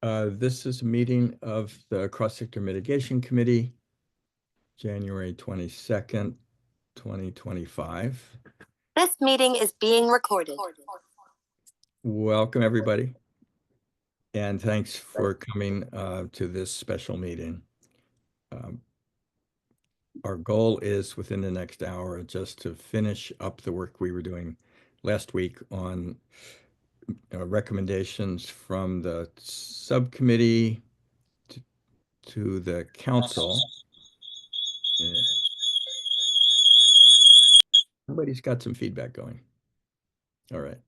This is a meeting of the Cross-Sector Mitigation Committee, January 22nd, 2025. This meeting is being recorded. Welcome, everybody. And thanks for coming to this special meeting. Our goal is within the next hour just to finish up the work we were doing last week on recommendations from the subcommittee to the council. Somebody's got some feedback going. All right.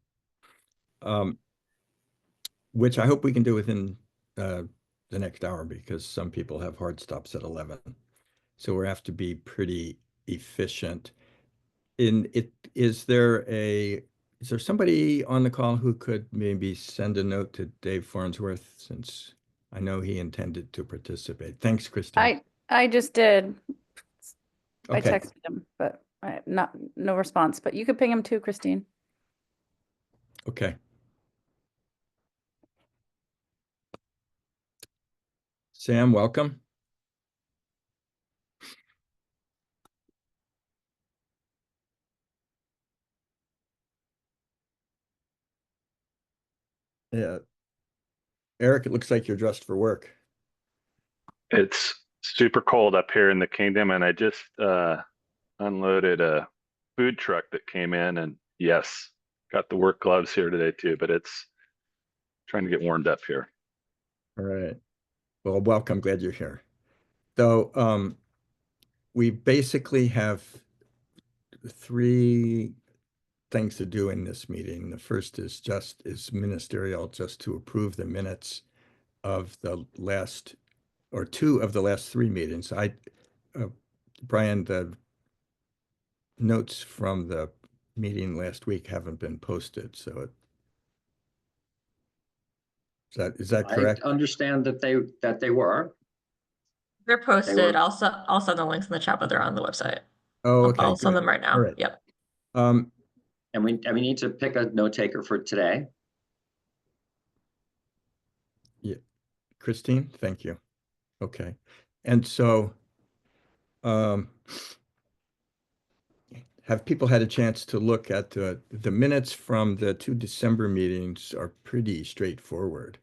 Which I hope we can do within the next hour because some people have hard stops at 11. So we have to be pretty efficient. Is there somebody on the call who could maybe send a note to Dave Farnsworth, since I know he intended to participate? Thanks, Christine. I just did. I Okay. texted him, but no response. But you could ping him too, Christine. Okay. Sam, welcome. Yeah. Eric, it looks like you're dressed for work. It's super cold up here in the kingdom, and I just unloaded a food truck that came in, and yes, got the work gloves here today too, but it's trying to get warmed up here. All right. Well, welcome. Glad you're here. So we basically have three things to do in this meeting. The first is ministerial, just to approve the minutes of the last, or two of the last three meetings. Brian, the notes from the meeting last week haven't been posted, so is that correct? I understand that they were. They're posted. I'll send the links in the chat, but they're on the website. Oh, okay. I'll send them right now. All right. Yep. And we need to pick a note taker for today. Yeah, Christine, thank you. Okay, and so have people had a chance to look at the minutes from the two December meetings? Are pretty straightforward.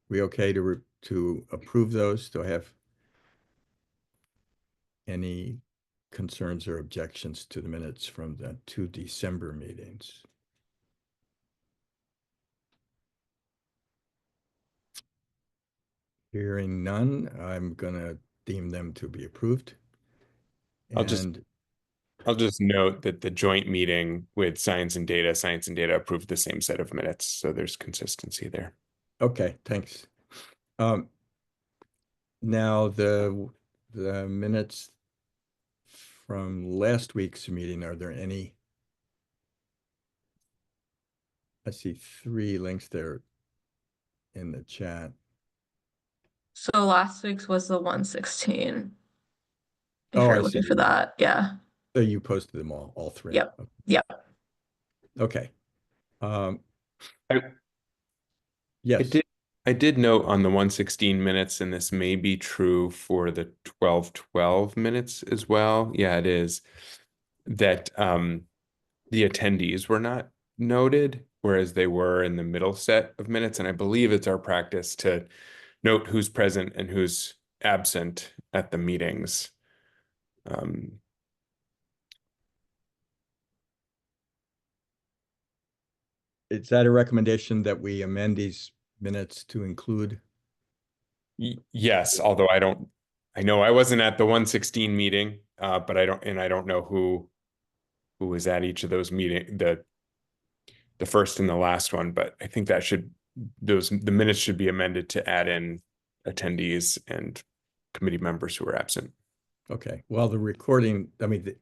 We okay to approve those? Do I have any concerns or objections to the minutes from the two December meetings? Hearing none, I'm gonna deem them to be approved. I'll just note that the joint meeting with Science and Data approved the same set of minutes, so there's consistency there. Okay, thanks. Now the minutes from last week's meeting, are there any? I see three links there in the chat. So last week's was the 116. If Oh, you're I looking see. for that, yeah. So you posted them all three. Yep. Yep. Okay. Yes. I did note on the 116 minutes, and this may be true for the 1212 minutes as well. Yeah, it is, that the attendees were not noted, whereas they were in the middle set of minutes. And I believe it's our practice to note who's present and who's absent at the meetings. Is that a recommendation that we amend these minutes to include? Yes, although I know I wasn't at the 116 meeting, but I don't know who was at each of those meetings, the first and the last one, but I think that the minutes should be amended to add in attendees and committee members who were absent. Okay. Well, the recording, I mean,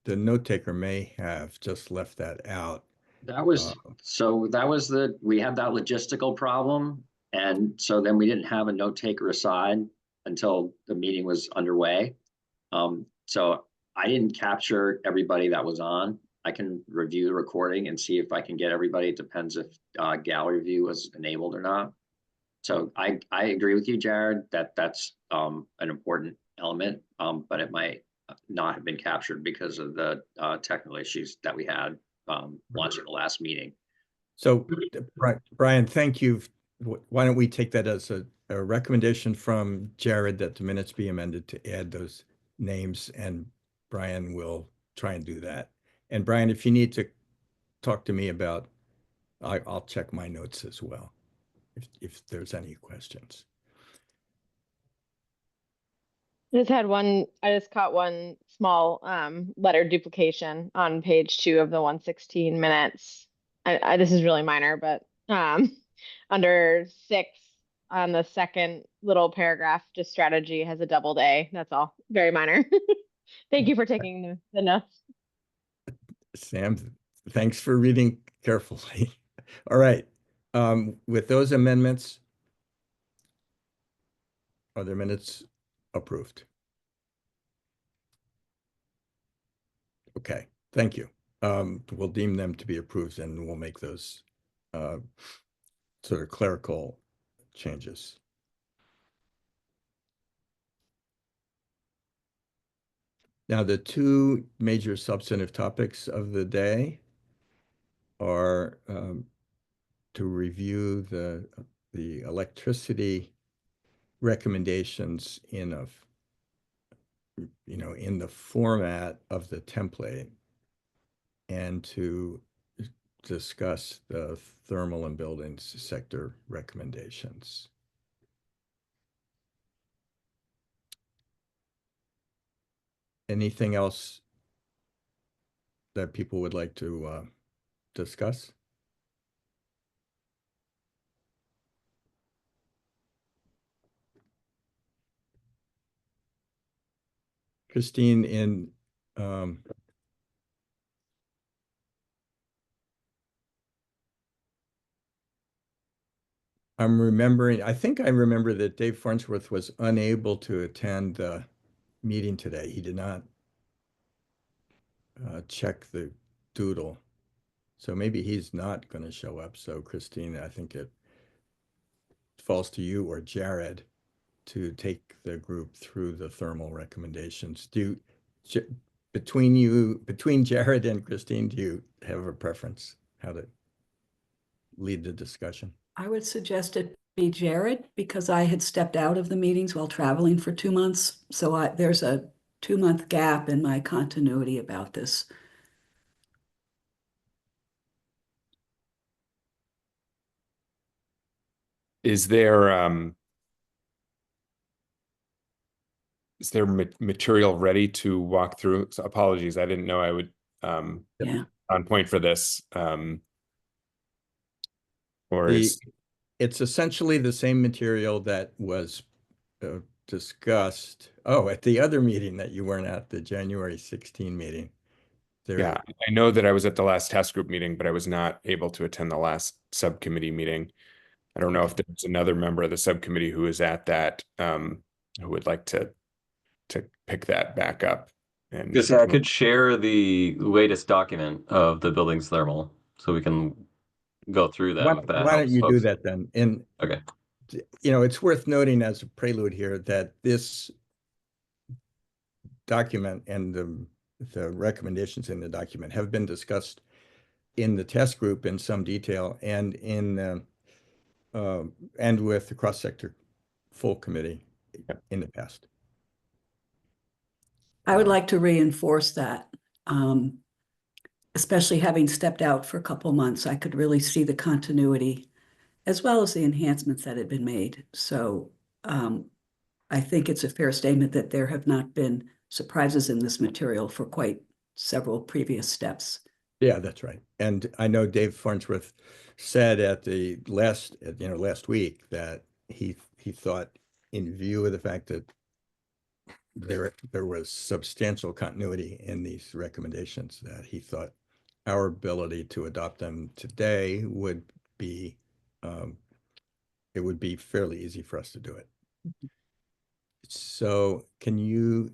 the note taker may have just left that out. We had that logistical problem. And so then we didn't have a note taker assigned until the meeting was underway. So I didn't capture everybody that was on. I can review the recording and see if I can get everybody. It depends if gallery view was enabled or not. So I agree with you, Jared, that that's an important element, but it might not have been captured because of the technical issues that we had launching the last meeting. So, Brian, thank you. Why don't we take that as a recommendation from Jared that the minutes be amended to add those names, and Brian will try and do that. And Brian, if you need to talk to me about, I'll check my notes as well, if there's any questions. I just caught one small letter duplication on page 2 of the 116 minutes. This is really minor, but under 6 on the second little paragraph, just strategy has a doubled A. That's all. Very minor. Thank you for taking the notes. Sam, thanks for reading carefully. All right. With those amendments, are the minutes approved? Okay, thank you. We'll deem them to be approved, and we'll make those sort of clerical changes. Now, the two major substantive topics of the day are to review the electricity recommendations in the format of the template, and to discuss the thermal and buildings sector recommendations. Anything else that people would like to discuss? Christine, I think I remember that Dave Farnsworth was unable to attend the meeting today. He did not check the doodle. So maybe he's not going to show up. So Christine, I think it falls to you or Jared to take the group through the thermal recommendations. Between Jared and Christine, do you have a preference how to lead the discussion? I would suggest it be Jared, because I had stepped out of the meetings while traveling for 2 months. So there's a 2-month gap in my continuity about this. Is there material ready to walk through? So apologies, I didn't know I would Yeah. on point for this. Or is It's essentially the same material that was discussed at the other meeting that you weren't at, the January 16 meeting. Yeah, I know that I was at the last task group meeting, but I was not able to attend the last subcommittee meeting. I don't know if there's another member of the subcommittee who is at that, who would like to pick that back up. And Because I could share the latest document of the building's thermal, so we can go through them. If that why don't helps you do folks. that then? And Okay. it's worth noting as a prelude here that this document and the recommendations in the document have been discussed in the test group in some detail, and and with the cross-sector full committee in the past. I would like to reinforce that, especially having stepped out for a couple months. I could really see the continuity as well as the enhancements that had been made. So I think it's a fair statement that there have not been surprises in this material for quite several previous steps. Yeah, that's right. And I know Dave Farnsworth said at the last week that he thought, in view of the fact that there was substantial continuity in these recommendations, that he thought our ability to adopt them today would be it would be fairly easy for us to do it. So can you?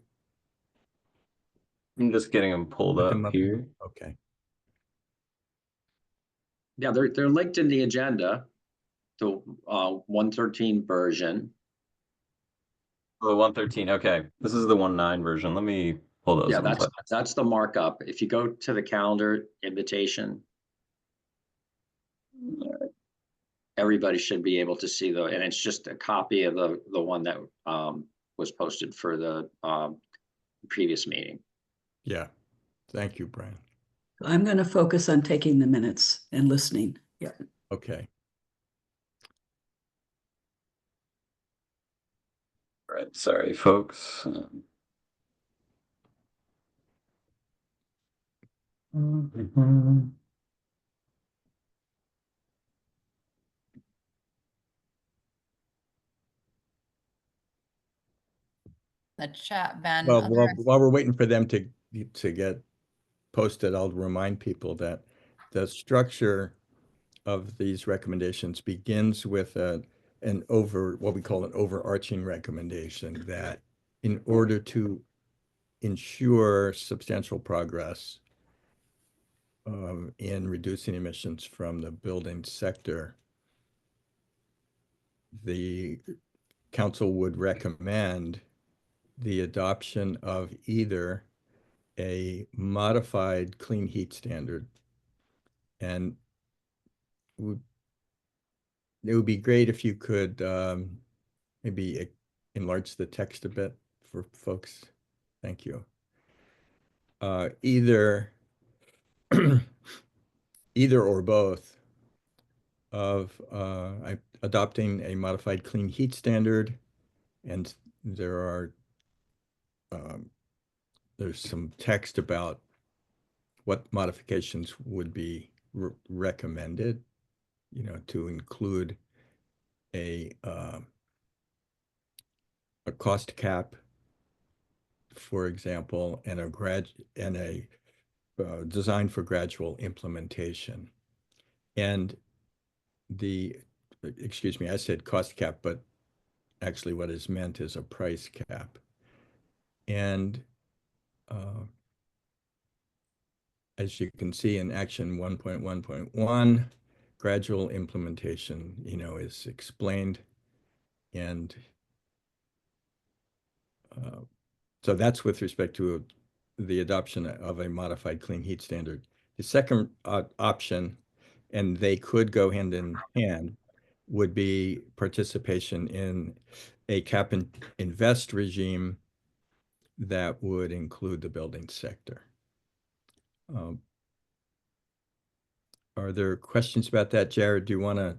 I'm just getting them pulled Put up them up here. Okay. Yeah, they're linked in the agenda, the 113 version. Oh, the 113. Okay, this is the 1.9 version. Let me pull those Yeah, ones up. that's the markup. If you go to the calendar invitation, everybody should be able to see and it's just a copy of the one that was posted for the previous meeting. Yeah. Thank you, Brian. I'm going to focus on taking the minutes and listening. Yeah. Okay. All right, sorry, folks. The chat, Ben. Well, while we're waiting for them to get posted, I'll remind people that the structure of these recommendations begins with what we call an overarching recommendation, that in order to ensure substantial progress in reducing emissions from the building sector, the council would recommend the adoption of either a modified clean heat standard, and it would be great if you could maybe enlarge the text a bit for folks. Thank you. Either either or both of adopting a modified clean heat standard, and there's some text about what modifications would be recommended, to include a cost cap, for example, and a design for gradual implementation. And excuse me, I said cost cap, but actually what is meant is a price cap. And as you can see in action 1.1.1, gradual implementation, is explained. And so that's with respect to the adoption of a modified clean heat standard. The second option, and they could go hand in hand, would be participation in a cap and invest regime that would include the building sector. Are there questions about that, Jared? Do you want to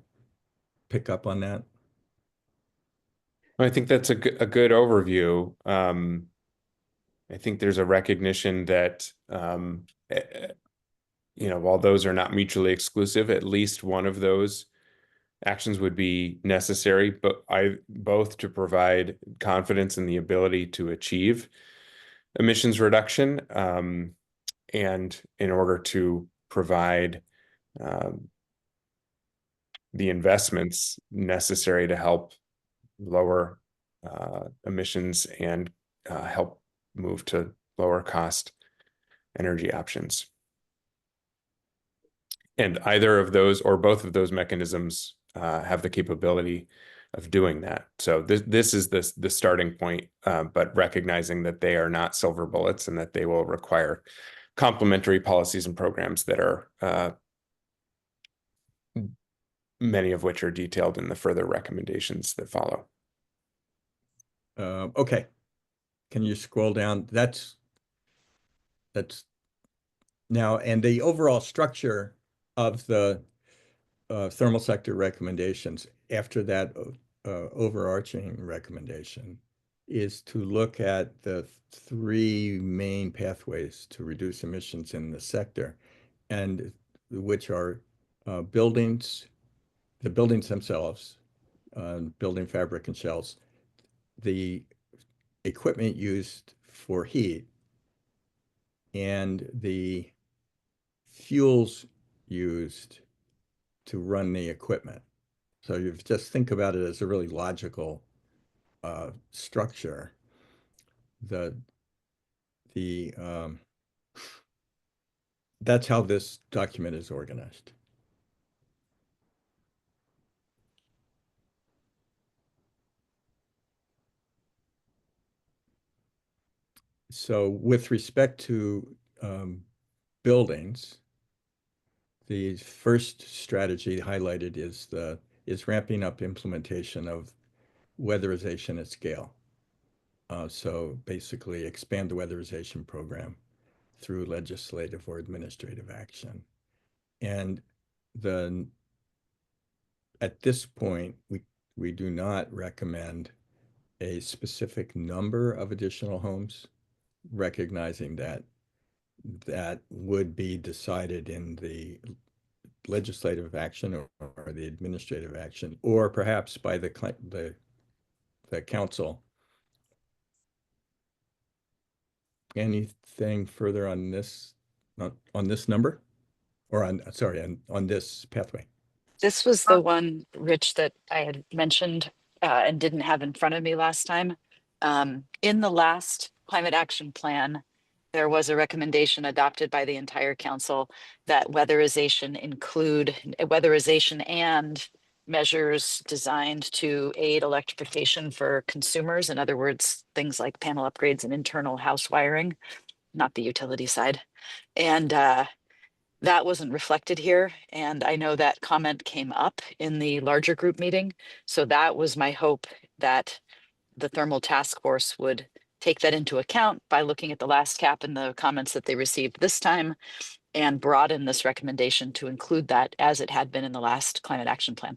pick up on that? I think that's a good overview. I think there's a recognition that, while those are not mutually exclusive, at least one of those actions would be necessary, but both to provide confidence in the ability to achieve emissions reduction, and in order to provide the investments necessary to help lower emissions and help move to lower cost energy options. And either of those or both of those mechanisms have the capability of doing that. So this is the starting point, but recognizing that they are not silver bullets and that they will require complementary policies and programs that are many of which are detailed in the further recommendations that follow. Okay. Can you scroll down? That's now, and the overall structure of the thermal sector recommendations after that overarching recommendation is to look at the three main pathways to reduce emissions in the sector, and which are buildings, the buildings themselves, building fabric and shells, the equipment used for heat, and the fuels used to run the equipment. So you just think about it as a really logical structure. That's how this document is organized. So with respect to buildings, the first strategy highlighted is ramping up implementation of weatherization at scale. So basically expand the weatherization program through legislative or administrative action. And at this point, we do not recommend a specific number of additional homes, recognizing that that would be decided in the legislative action or the administrative action, or perhaps by the council. Anything further on this number, or on this pathway? This was the one, Rich, that I had mentioned and didn't have in front of me last time. In the last climate action plan, there was a recommendation adopted by the entire council that weatherization and measures designed to aid electrification for consumers. In other words, things like panel upgrades and internal house wiring, not the utility side. And that wasn't reflected here. And I know that comment came up in the larger group meeting. So that was my hope, that the thermal task force would take that into account by looking at the last cap and the comments that they received this time, and broaden this recommendation to include that as it had been in the last climate action plan.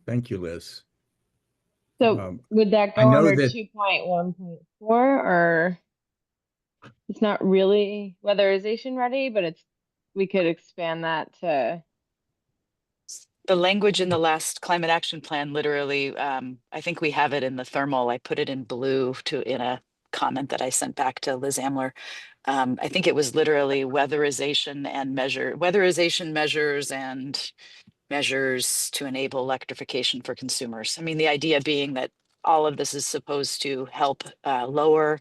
Thank you, Liz. So would that I go know under that 2.1.4, or it's not really weatherization ready, but we could expand that to. The language in the last climate action plan, literally, I think we have it in the thermal. I put it in blue in a comment that I sent back to Liz Amler. I think it was literally weatherization measures and measures to enable electrification for consumers. I mean, the idea being that all of this is supposed to help lower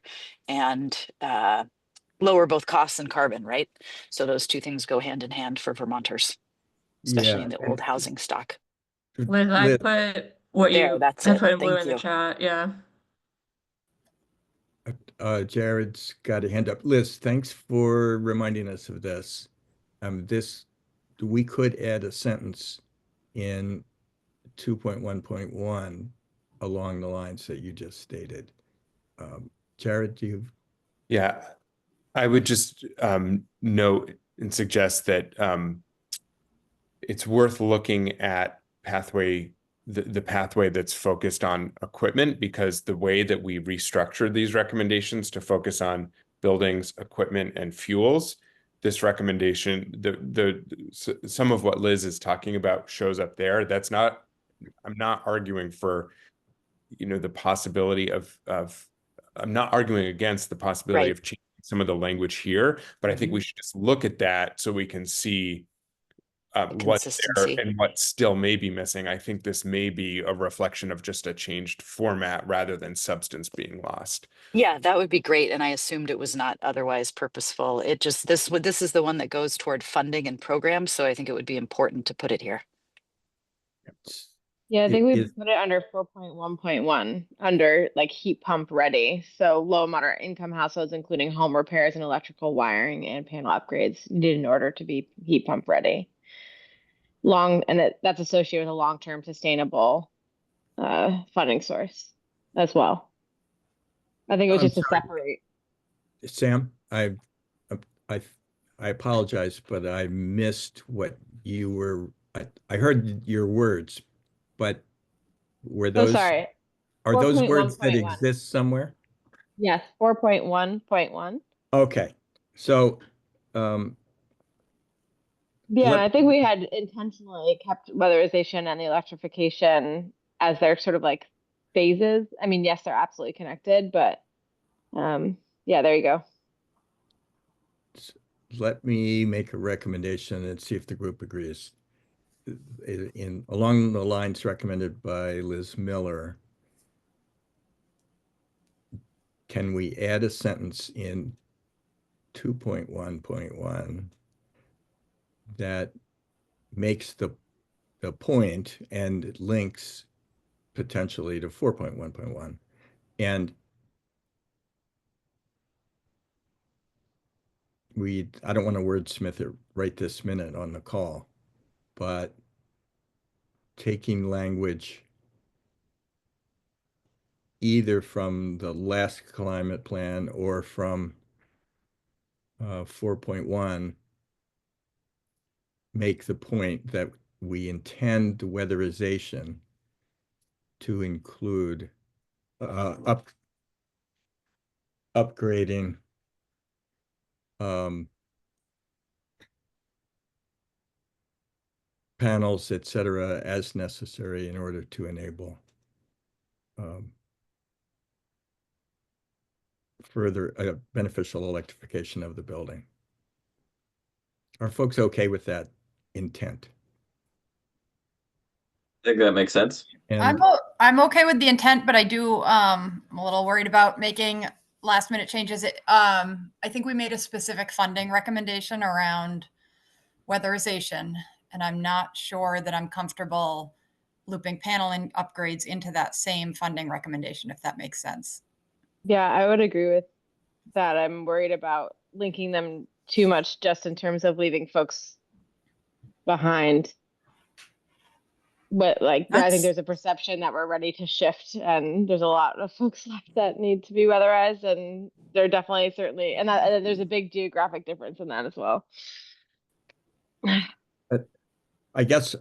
both costs and carbon, right? So those two things go hand in hand for Vermonters, especially in the old housing stock. Liz, I put what There, you that's I it. put in blue Thank in the you. chat. Yeah. Jared's got a hand up. Liz, thanks for reminding us of this. We could add a sentence in 2.1.1 along the lines that you just stated. Jared, do you? Yeah, I would just note and suggest that it's worth looking at the pathway that's focused on equipment, because the way that we restructured these recommendations to focus on buildings, equipment, and fuels, this recommendation, some of what Liz is talking about shows up there. I'm not arguing for, the possibility I'm not arguing against the possibility of changing some of the language here, but I think we should just look at that so we can see what's there and what still may be missing. I think this may be a reflection of just a changed format rather than substance being lost. Yeah, that would be great. And I assumed it was not otherwise purposeful. It just, this is the one that goes toward funding and programs. So I think it would be important to put it here. Yeah, I think we put it under 4.1.1 under like heat pump ready. So low moderate income households, including home repairs and electrical wiring and panel upgrades, needed in order to be heat pump ready. That's associated with a long-term sustainable funding source as well. I think it was just to separate. Sam, I apologize, but I missed what you were. I heard your words, but were those? Sorry. Are those words that exist somewhere? Yes, 4.1.1. Okay, so. Yeah, I think we had intentionally kept weatherization and the electrification as their sort of like phases. I mean, yes, they're absolutely connected, but yeah, there you go. Let me make a recommendation and see if the group agrees. Along the lines recommended by Liz Miller, can we add a sentence in 2.1.1 that makes the the point, and it links potentially to 4.1.1. And I don't want to wordsmith it right this minute on the call, but taking language either from the last climate plan or from 4.1 make the point that we intend the weatherization to include upgrading panels, et cetera, as necessary in order to enable further beneficial electrification of the building. Are folks okay with that intent? I think that makes sense. And I'm okay with the intent, but I do, I'm a little worried about making last minute changes. I think we made a specific funding recommendation around weatherization, and I'm not sure that I'm comfortable looping paneling upgrades into that same funding recommendation, if that makes sense. Yeah, I would agree with that. I'm worried about linking them too much just in terms of leaving folks behind. But like, I think there's a perception that we're ready to shift, and there's a lot of folks left that need to be weatherized, and they're definitely certainly, and there's a big geographic difference in that as well. I guess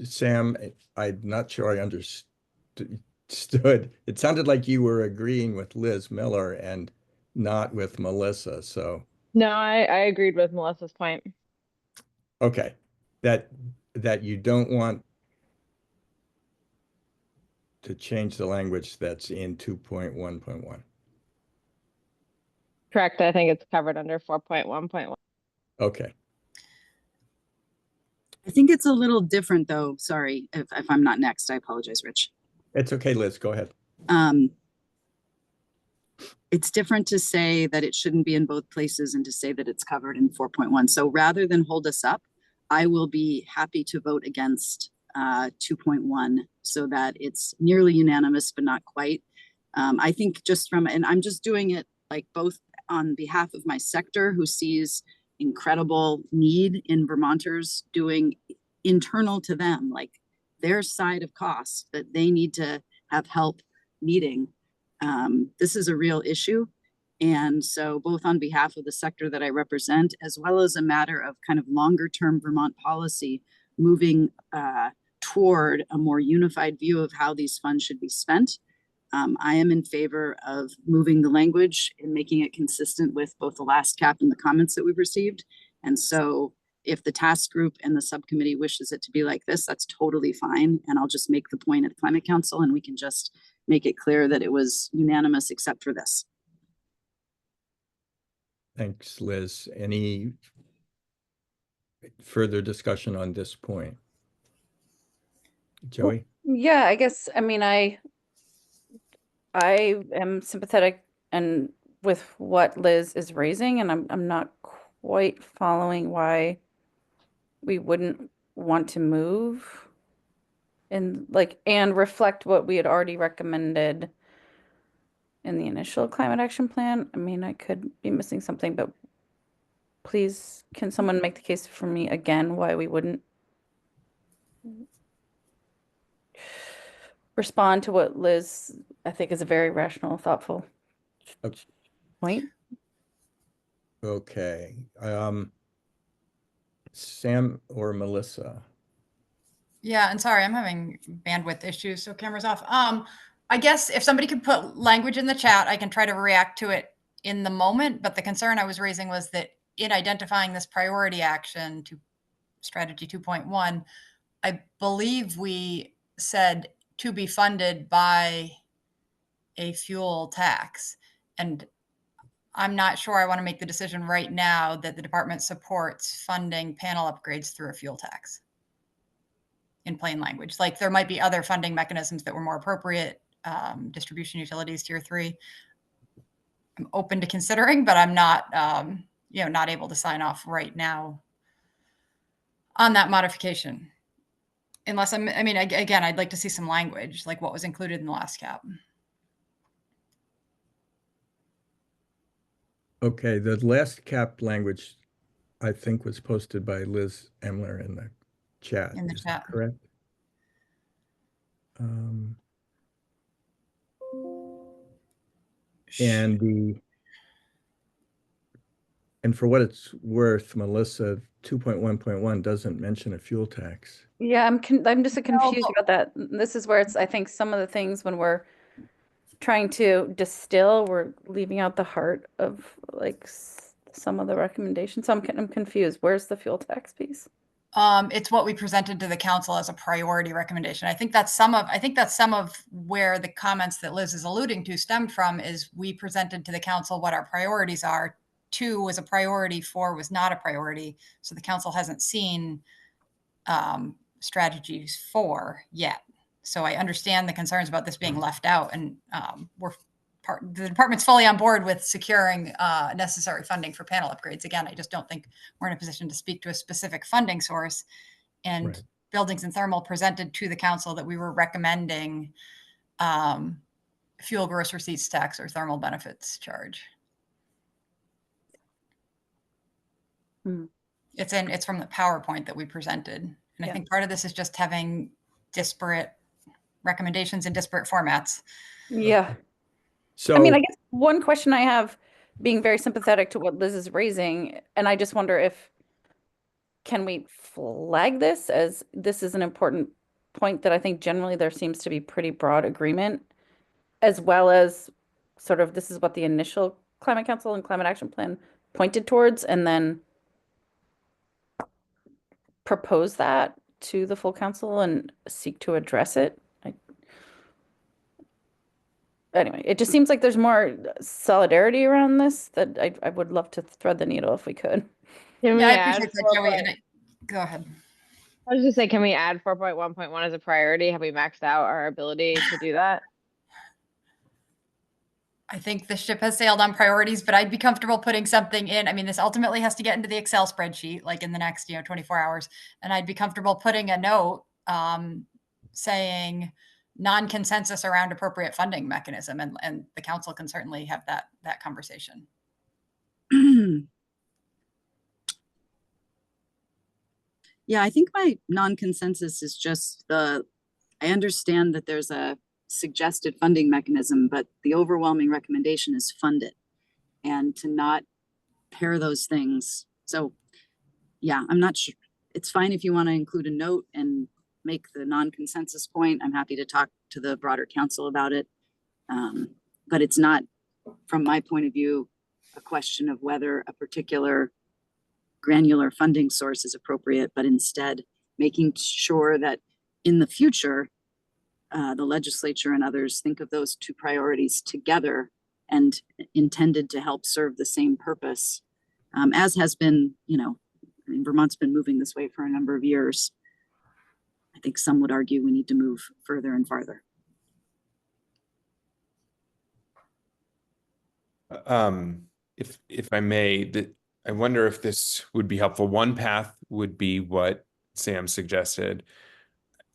Sam, I'm not sure I understood. It sounded like you were agreeing with Liz Miller and not with Melissa. So No, I agreed with Melissa's point. okay, that you don't want to change the language that's in 2.1.1. Correct. I think it's covered under 4.1.1. Okay. I think it's a little different though. Sorry if I'm not next. I apologize, Rich. It's okay, Liz, go ahead. It's different to say that it shouldn't be in both places and to say that it's covered in 4.1. So rather than hold us up, I will be happy to vote against 2.1 so that it's nearly unanimous, but not quite. I think just from, and I'm just doing it like both on behalf of my sector who sees incredible need in Vermonters doing internal to them, like their side of costs that they need to have help meeting. This is a real issue. And so both on behalf of the sector that I represent, as well as a matter of kind of longer term Vermont policy, moving toward a more unified view of how these funds should be spent. I am in favor of moving the language and making it consistent with both the last cap and the comments that we've received. And so if the task group and the subcommittee wishes it to be like this, that's totally fine. And I'll just make the point at Climate Council and we can just make it clear that it was unanimous except for this. Thanks, Liz. Any further discussion on this point? Joey? Yeah, I guess, I mean, I am sympathetic and with what Liz is raising, and I'm not quite following why we wouldn't want to move and reflect what we had already recommended in the initial climate action plan. I mean, I could be missing something, but please, can someone make the case for me again why we wouldn't respond to what Liz, I think, is a very rational, thoughtful point? Okay. Sam or Melissa? Yeah, and sorry, I'm having bandwidth issues, so camera's off. I guess if somebody could put language in the chat, I can try to react to it in the moment. But the concern I was raising was that in identifying this priority action to strategy 2.1, I believe we said to be funded by a fuel tax. And I'm not sure I want to make the decision right now that the department supports funding panel upgrades through a fuel tax. In plain language, like there might be other funding mechanisms that were more appropriate, distribution utilities, tier 3. I'm open to considering, but I'm not, not able to sign off right now on that modification. Unless I mean, again, I'd like to see some language, like what was included in the last cap. Okay, the last cap language, I think, was posted by Liz Emler in the chat. In the Is that chat. correct? And for what it's worth, Melissa, 2.1.1 doesn't mention a fuel tax. Yeah, I'm just confused about that. This is where it's, I think some of the things when we're trying to distill, we're leaving out the heart of like some of the recommendations. So I'm confused. Where's the fuel tax piece? It's what we presented to the council as a priority recommendation. I think that's some of where the comments that Liz is alluding to stemmed from, is we presented to the council what our priorities are. 2 was a priority, 4 was not a priority. So the council hasn't seen strategies 4 yet. So I understand the concerns about this being left out, and the department's fully on board with securing necessary funding for panel upgrades. Again, I just don't think we're in a position to speak to a specific funding source. And Right. Buildings and Thermal presented to the council that we were recommending fuel gross receipts tax or thermal benefits charge. It's from the PowerPoint that we presented. And I think part of this is just having disparate recommendations in disparate formats. Yeah. So I mean, I guess one question I have, being very sympathetic to what Liz is raising, and I just wonder if, can we flag this as this is an important point that I think generally there seems to be pretty broad agreement, as well as sort of this is what the initial Climate Council and Climate Action Plan pointed towards, and then propose that to the full council and seek to address it. Anyway, it just seems like there's more solidarity around this that I would love to thread the needle if we could. Can we Yeah, I add appreciate that, Joey. 4. Go ahead. I was just saying, can we add 4.1.1 as a priority? Have we maxed out our ability to do that? I think the ship has sailed on priorities, but I'd be comfortable putting something in. I mean, this ultimately has to get into the Excel spreadsheet, like in the next, 24 hours. And I'd be comfortable putting a note saying non-consensus around appropriate funding mechanism. And the council can certainly have that conversation. Yeah, I think my non-consensus is just I understand that there's a suggested funding mechanism, but the overwhelming recommendation is fund it, and to not pair those things. So yeah, I'm not sure. It's fine if you want to include a note and make the non-consensus point. I'm happy to talk to the broader council about it. But it's not, from my point of view, a question of whether a particular granular funding source is appropriate, but instead making sure that in the future, the legislature and others think of those 2 priorities together and intended to help serve the same purpose, as has been, I mean, Vermont's been moving this way for a number of years. I think some would argue we need to move further and farther. If I may, I wonder if this would be helpful. One path would be what Sam suggested.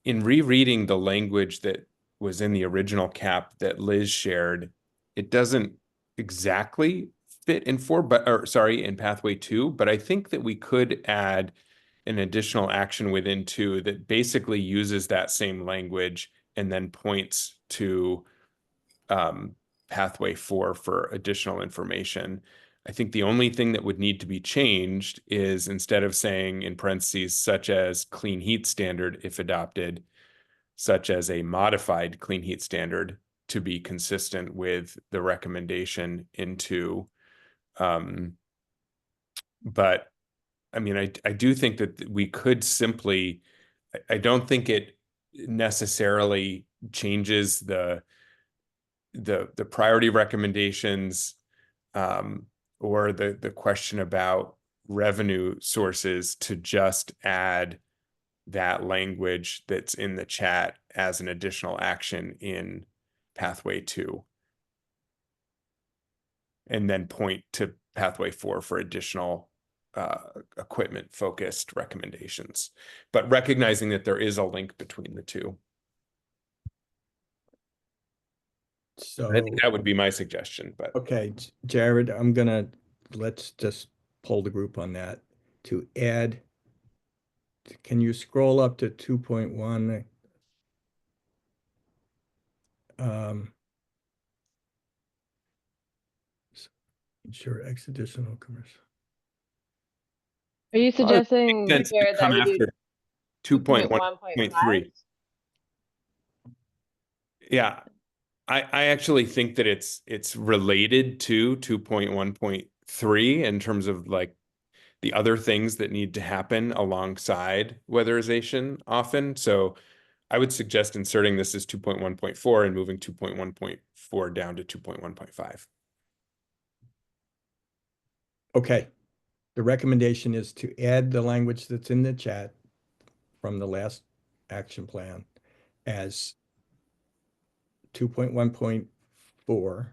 In rereading the language that was in the original cap that Liz shared, it doesn't exactly fit in in pathway 2, but I think that we could add an additional action within 2 that basically uses that same language and then points to pathway 4 for additional information. I think the only thing that would need to be changed is, instead of saying in parentheses, such as clean heat standard, if adopted, such as a modified clean heat standard, to be consistent with the recommendation into. But I mean, I do think that we could simply, I don't think it necessarily changes the priority recommendations, or the question about revenue sources, to just add that language that's in the chat as an additional action in pathway 2, and then point to pathway 4 for additional equipment focused recommendations, but recognizing that there is a link between the two. So I think that would be my suggestion, but okay, Jared, let's just poll the group on that to add. Can you scroll up to 2.1? Ensure extraditional commercial. Are you suggesting, sense to Jared, that come we do after 2.1.3. Yeah, I actually think that it's related to 2.1.3 in terms of like the other things that need to happen alongside weatherization often. So I would suggest inserting this as 2.1.4 and moving 2.1.4 down to 2.1.5. Okay. The recommendation is to add the language that's in the chat from the last action plan as 2.1.4,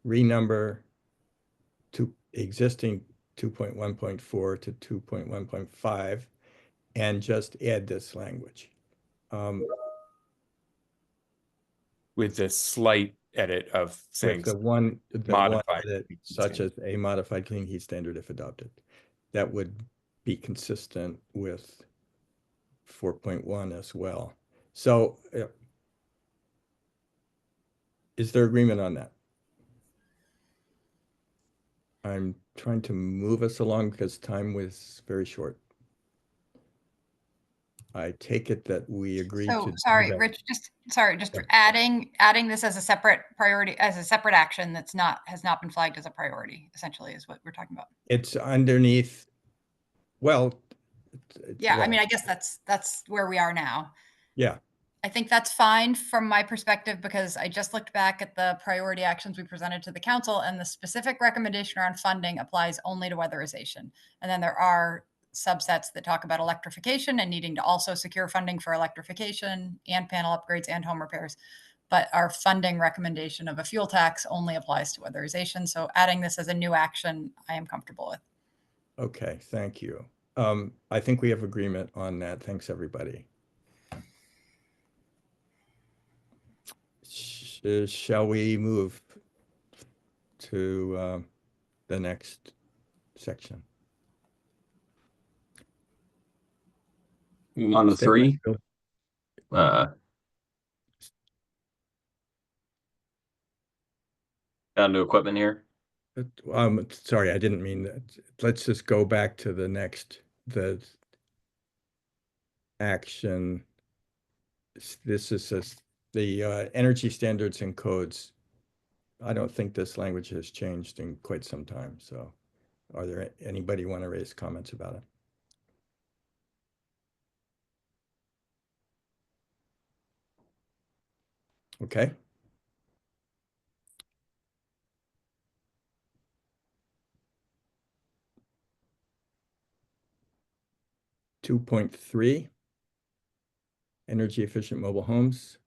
renumber to existing 2.1.4 to 2.1.5, and just add this language. With this slight edit of saying With the one modified, edit, such as a modified clean heat standard if adopted. That would be consistent with 4.1 as well. So is there agreement on that? I'm trying to move us along because time was very short. I take it that we agreed to. So sorry, that. Rich, just Yeah. adding this as a separate priority, as a separate action has not been flagged as a priority, essentially is what we're talking about. It's underneath, well. Yeah, well, I mean, I guess that's where we are now. yeah. I think that's fine from my perspective because I just looked back at the priority actions we presented to the council and the specific recommendation around funding applies only to weatherization. And then there are subsets that talk about electrification and needing to also secure funding for electrification and panel upgrades and home repairs. But our funding recommendation of a fuel tax only applies to weatherization. So adding this as a new action, I am comfortable with. Okay, thank you. I think we have agreement on that. Thanks, everybody. Shall we move to the next section? On to Stay 3. Down to equipment here. Sorry, I didn't mean that. Let's just go back to the action. This is the energy standards and codes. I don't think this language has changed in quite some time. So are there anybody want to raise comments about it? Okay. Two 2.3, energy efficient mobile homes.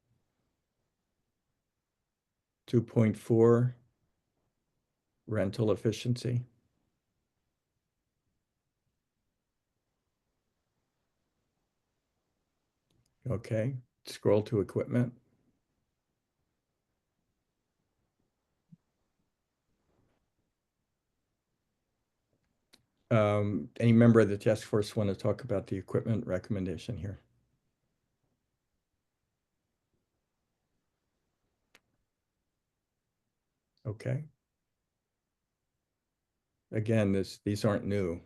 2.4, rental efficiency. Okay, scroll to equipment. Any member of the task force want to talk about the equipment recommendation here? Okay. Again, these aren't new.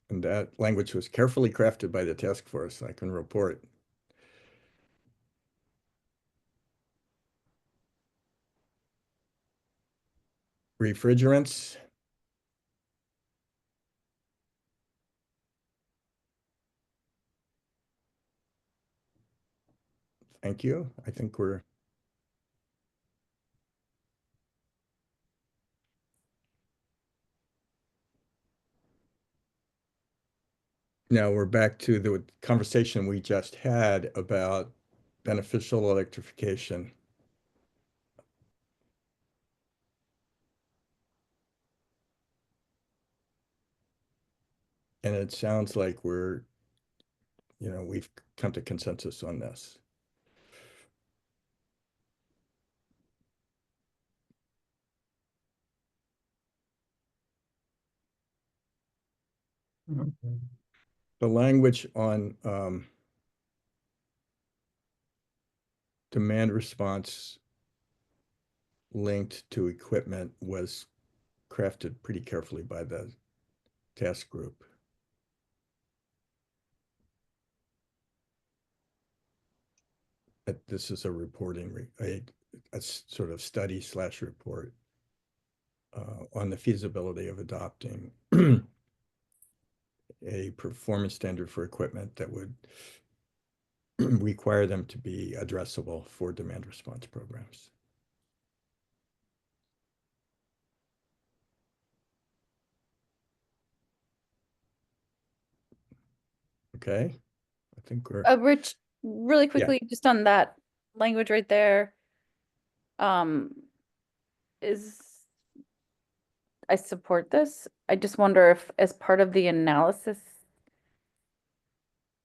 And that language was carefully crafted by the task force, I can report. Refrigerants. Thank you. I think we're now we're back to the conversation we just had about beneficial electrification. And it sounds like we've come to consensus on this. The language on demand response linked to equipment was crafted pretty carefully by the task group. This is a reporting, a sort of study / report on the feasibility of adopting a performance standard for equipment that would require them to be addressable for demand response programs. Okay, I think we're. Rich, really quickly, just on that language right there, is I support this. I just wonder if, as part of the analysis,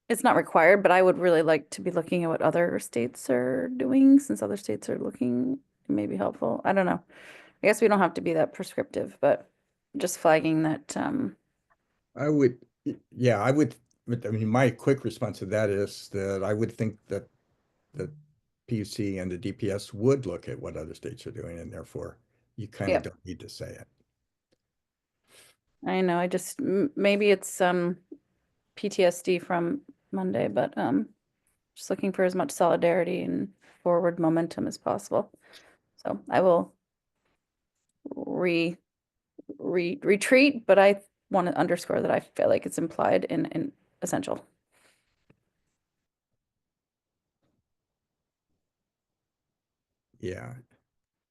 it's not required, but I would really like to be looking at what other states are doing, since other states are looking. It may be helpful. I don't know. I guess we don't have to be that prescriptive, but just flagging that. I would, yeah, I would. I mean, my quick response to that is that I would think that the PUC and the DPS would look at what other states are doing, and therefore you kind of don't need to say it. I know. I just maybe it's PTSD from Monday, but just looking for as much solidarity and forward momentum as possible. So I will retreat, but I want to underscore that I feel like it's implied and essential. Yeah.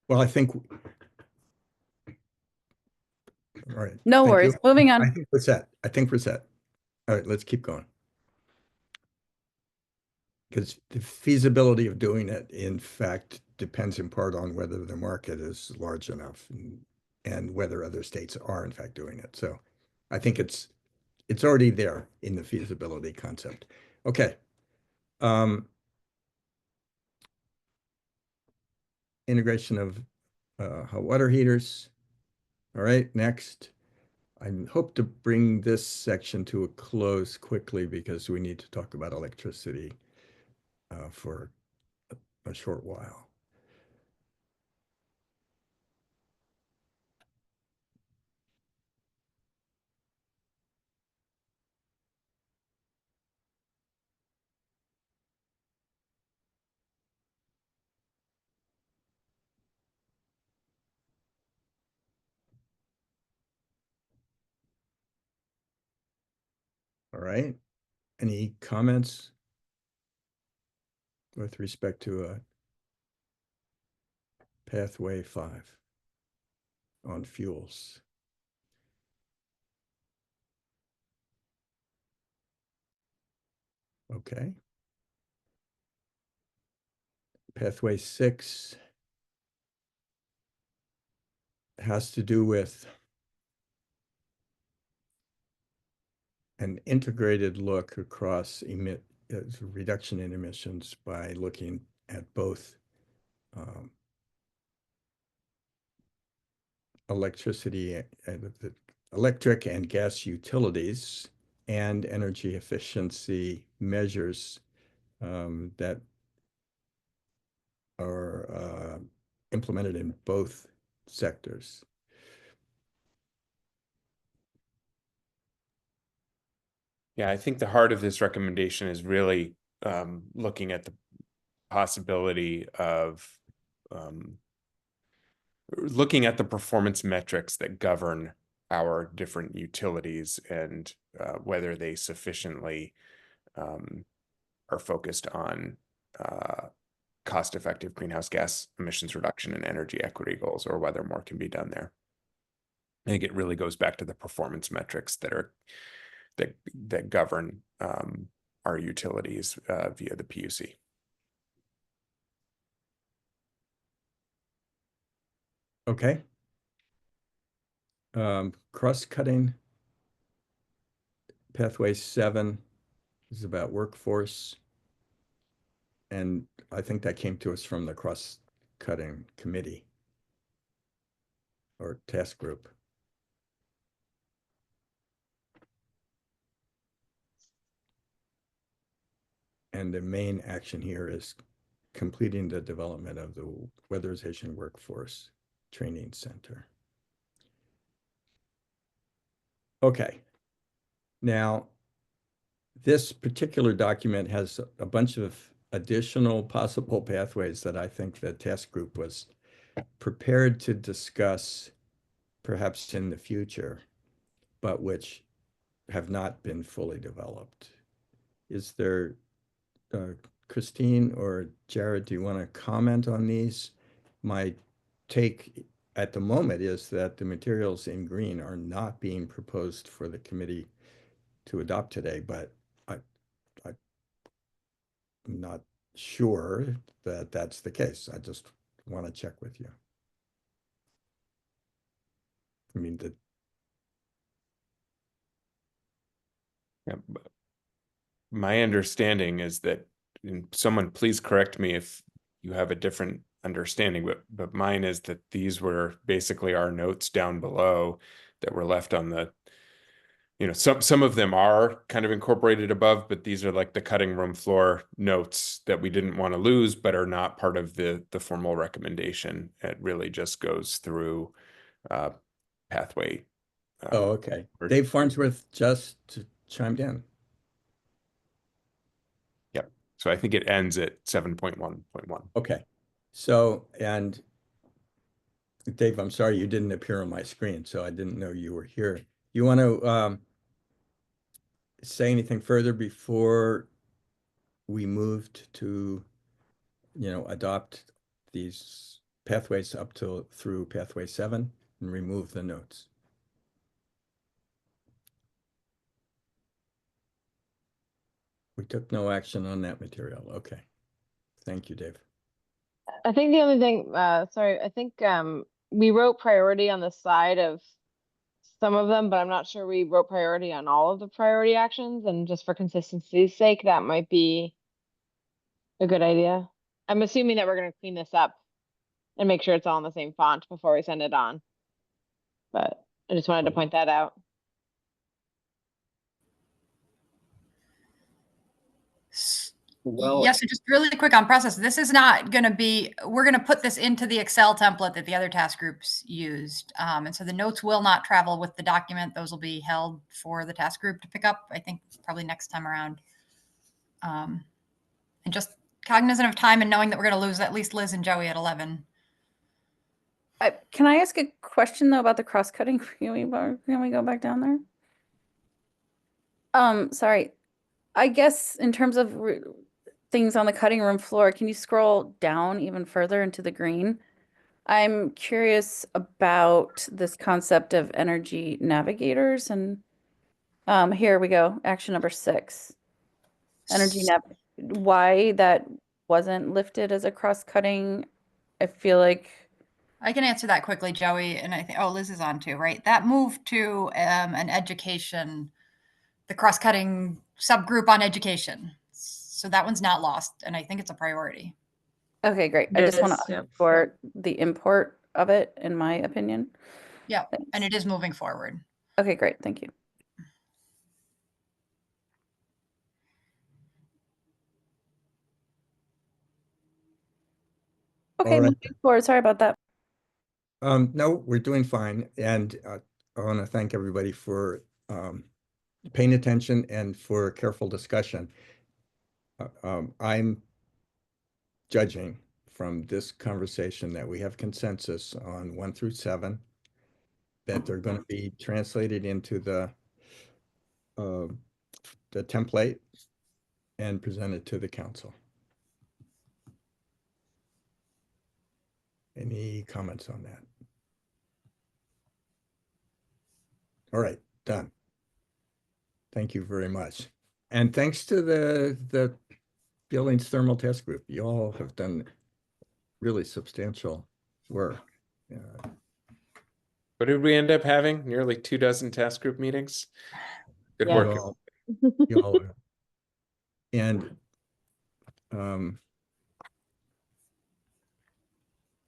Well, I think. All right. No Thank worries. you. Moving on. I think we're set. I think we're set. All right, let's keep going. Because the feasibility of doing it, in fact, depends in part on whether the market is large enough and whether other states are in fact doing it. So I think it's already there in the feasibility concept. Okay. Integration of hot water heaters. All right, next. I hope to bring this section to a close quickly because we need to talk about electricity for a short while. All right. Any comments with respect to pathway 5 on fuels? Okay. Pathway 6 has to do with an integrated look across reduction in emissions by looking at both electric and gas utilities and energy efficiency measures that are implemented in both sectors. Yeah, I think the heart of this recommendation is really looking at the possibility of looking at the performance metrics that govern our different utilities and whether they sufficiently are focused on cost-effective greenhouse gas emissions reduction and energy equity goals, or whether more can be done there. I think it really goes back to the performance metrics that govern our utilities via the PUC. Okay. Cross-cutting Pathway 7 is about workforce. And I think that came to us from the cross-cutting committee or task group. And the main action here is completing the development of the Weatherization Workforce Training Center. Okay. Now, this particular document has a bunch of additional possible pathways that I think the task group was prepared to discuss perhaps in the future, but which have not been fully developed. Is there, Christine or Jared, do you want to comment on these? My take at the moment is that the materials in green are not being proposed for the committee to adopt today, but I'm not sure that that's the case. I just want to check with you. I mean, Yeah, my understanding is that, and someone please correct me if you have a different understanding, but mine is that these were basically our notes down below that were left on the, you know, some of them are kind of incorporated above, but these are like the cutting room floor notes that we didn't want to lose, but are not part of the formal recommendation. It really just goes through pathway. oh, okay. Dave Farnsworth just chimed in. Yep. So I think it ends at 7.1.1. Okay. So, and Dave, I'm sorry you didn't appear on my screen, so I didn't know you were here. You want to say anything further before we moved to, adopt these pathways up to through pathway 7 and remove the notes? We took no action on that material. Okay. Thank you, Dave. I think the only thing, sorry, I think we wrote priority on the side of some of them, but I'm not sure we wrote priority on all of the priority actions. And just for consistency's sake, that might be a good idea. I'm assuming that we're going to clean this up and make sure it's all in the same font before we send it on. But I just wanted to point that out. Well, Yes, so just really quick on process. This is not going to be, we're going to put this into the Excel template that the other task groups used. And so the notes will not travel with the document. Those will be held for the task group to pick up, I think probably next time around. And just cognizant of time and knowing that we're going to lose at least Liz and Joey at 11. Can I ask a question though about the cross-cutting? Can we go back down there? Sorry. I guess in terms of things on the cutting room floor, can you scroll down even further into the green? I'm curious about this concept of energy navigators, and here we go, action number 6. Energy why that wasn't lifted as a cross-cutting? I feel like I can answer that quickly, Joey. And I think, oh, Liz is on too, right? That moved to an education, the cross-cutting subgroup on education. So that one's not lost. And I think it's a priority. okay, great. I just want to support the import of it, in my opinion. Yeah, and it is moving forward. Okay, great. Thank you. Okay, All right. moving forward. Sorry about that. No, we're doing fine. And I want to thank everybody for paying attention and for careful discussion. I'm judging from this conversation that we have consensus on 1 through 7, that they're going to be translated into the template and presented to the council. Any comments on that? All right, done. Thank you very much. And thanks to the Buildings Thermal Test Group. You all have done really substantial work. What did we end up having? Nearly 24 task group meetings. Good Yeah. work. Well, y'all are. And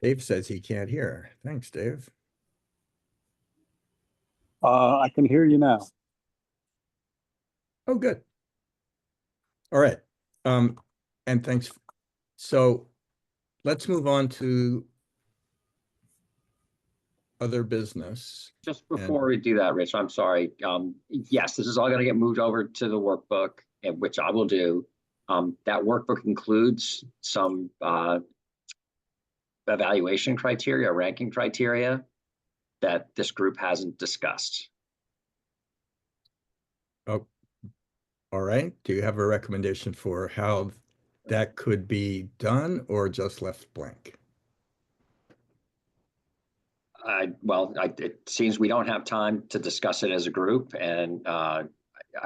Dave says he can't hear. Thanks, Dave. I can hear you now. Oh, good. All right. And thanks. So let's move on to other business. Just before we do that, Rich, I'm sorry. Yes, this is all gonna get moved over to the workbook, which I will do. That workbook includes some evaluation criteria, ranking criteria that this group hasn't discussed. Oh, all right. Do you have a recommendation for how that could be done or just left blank? It seems we don't have time to discuss it as a group, and I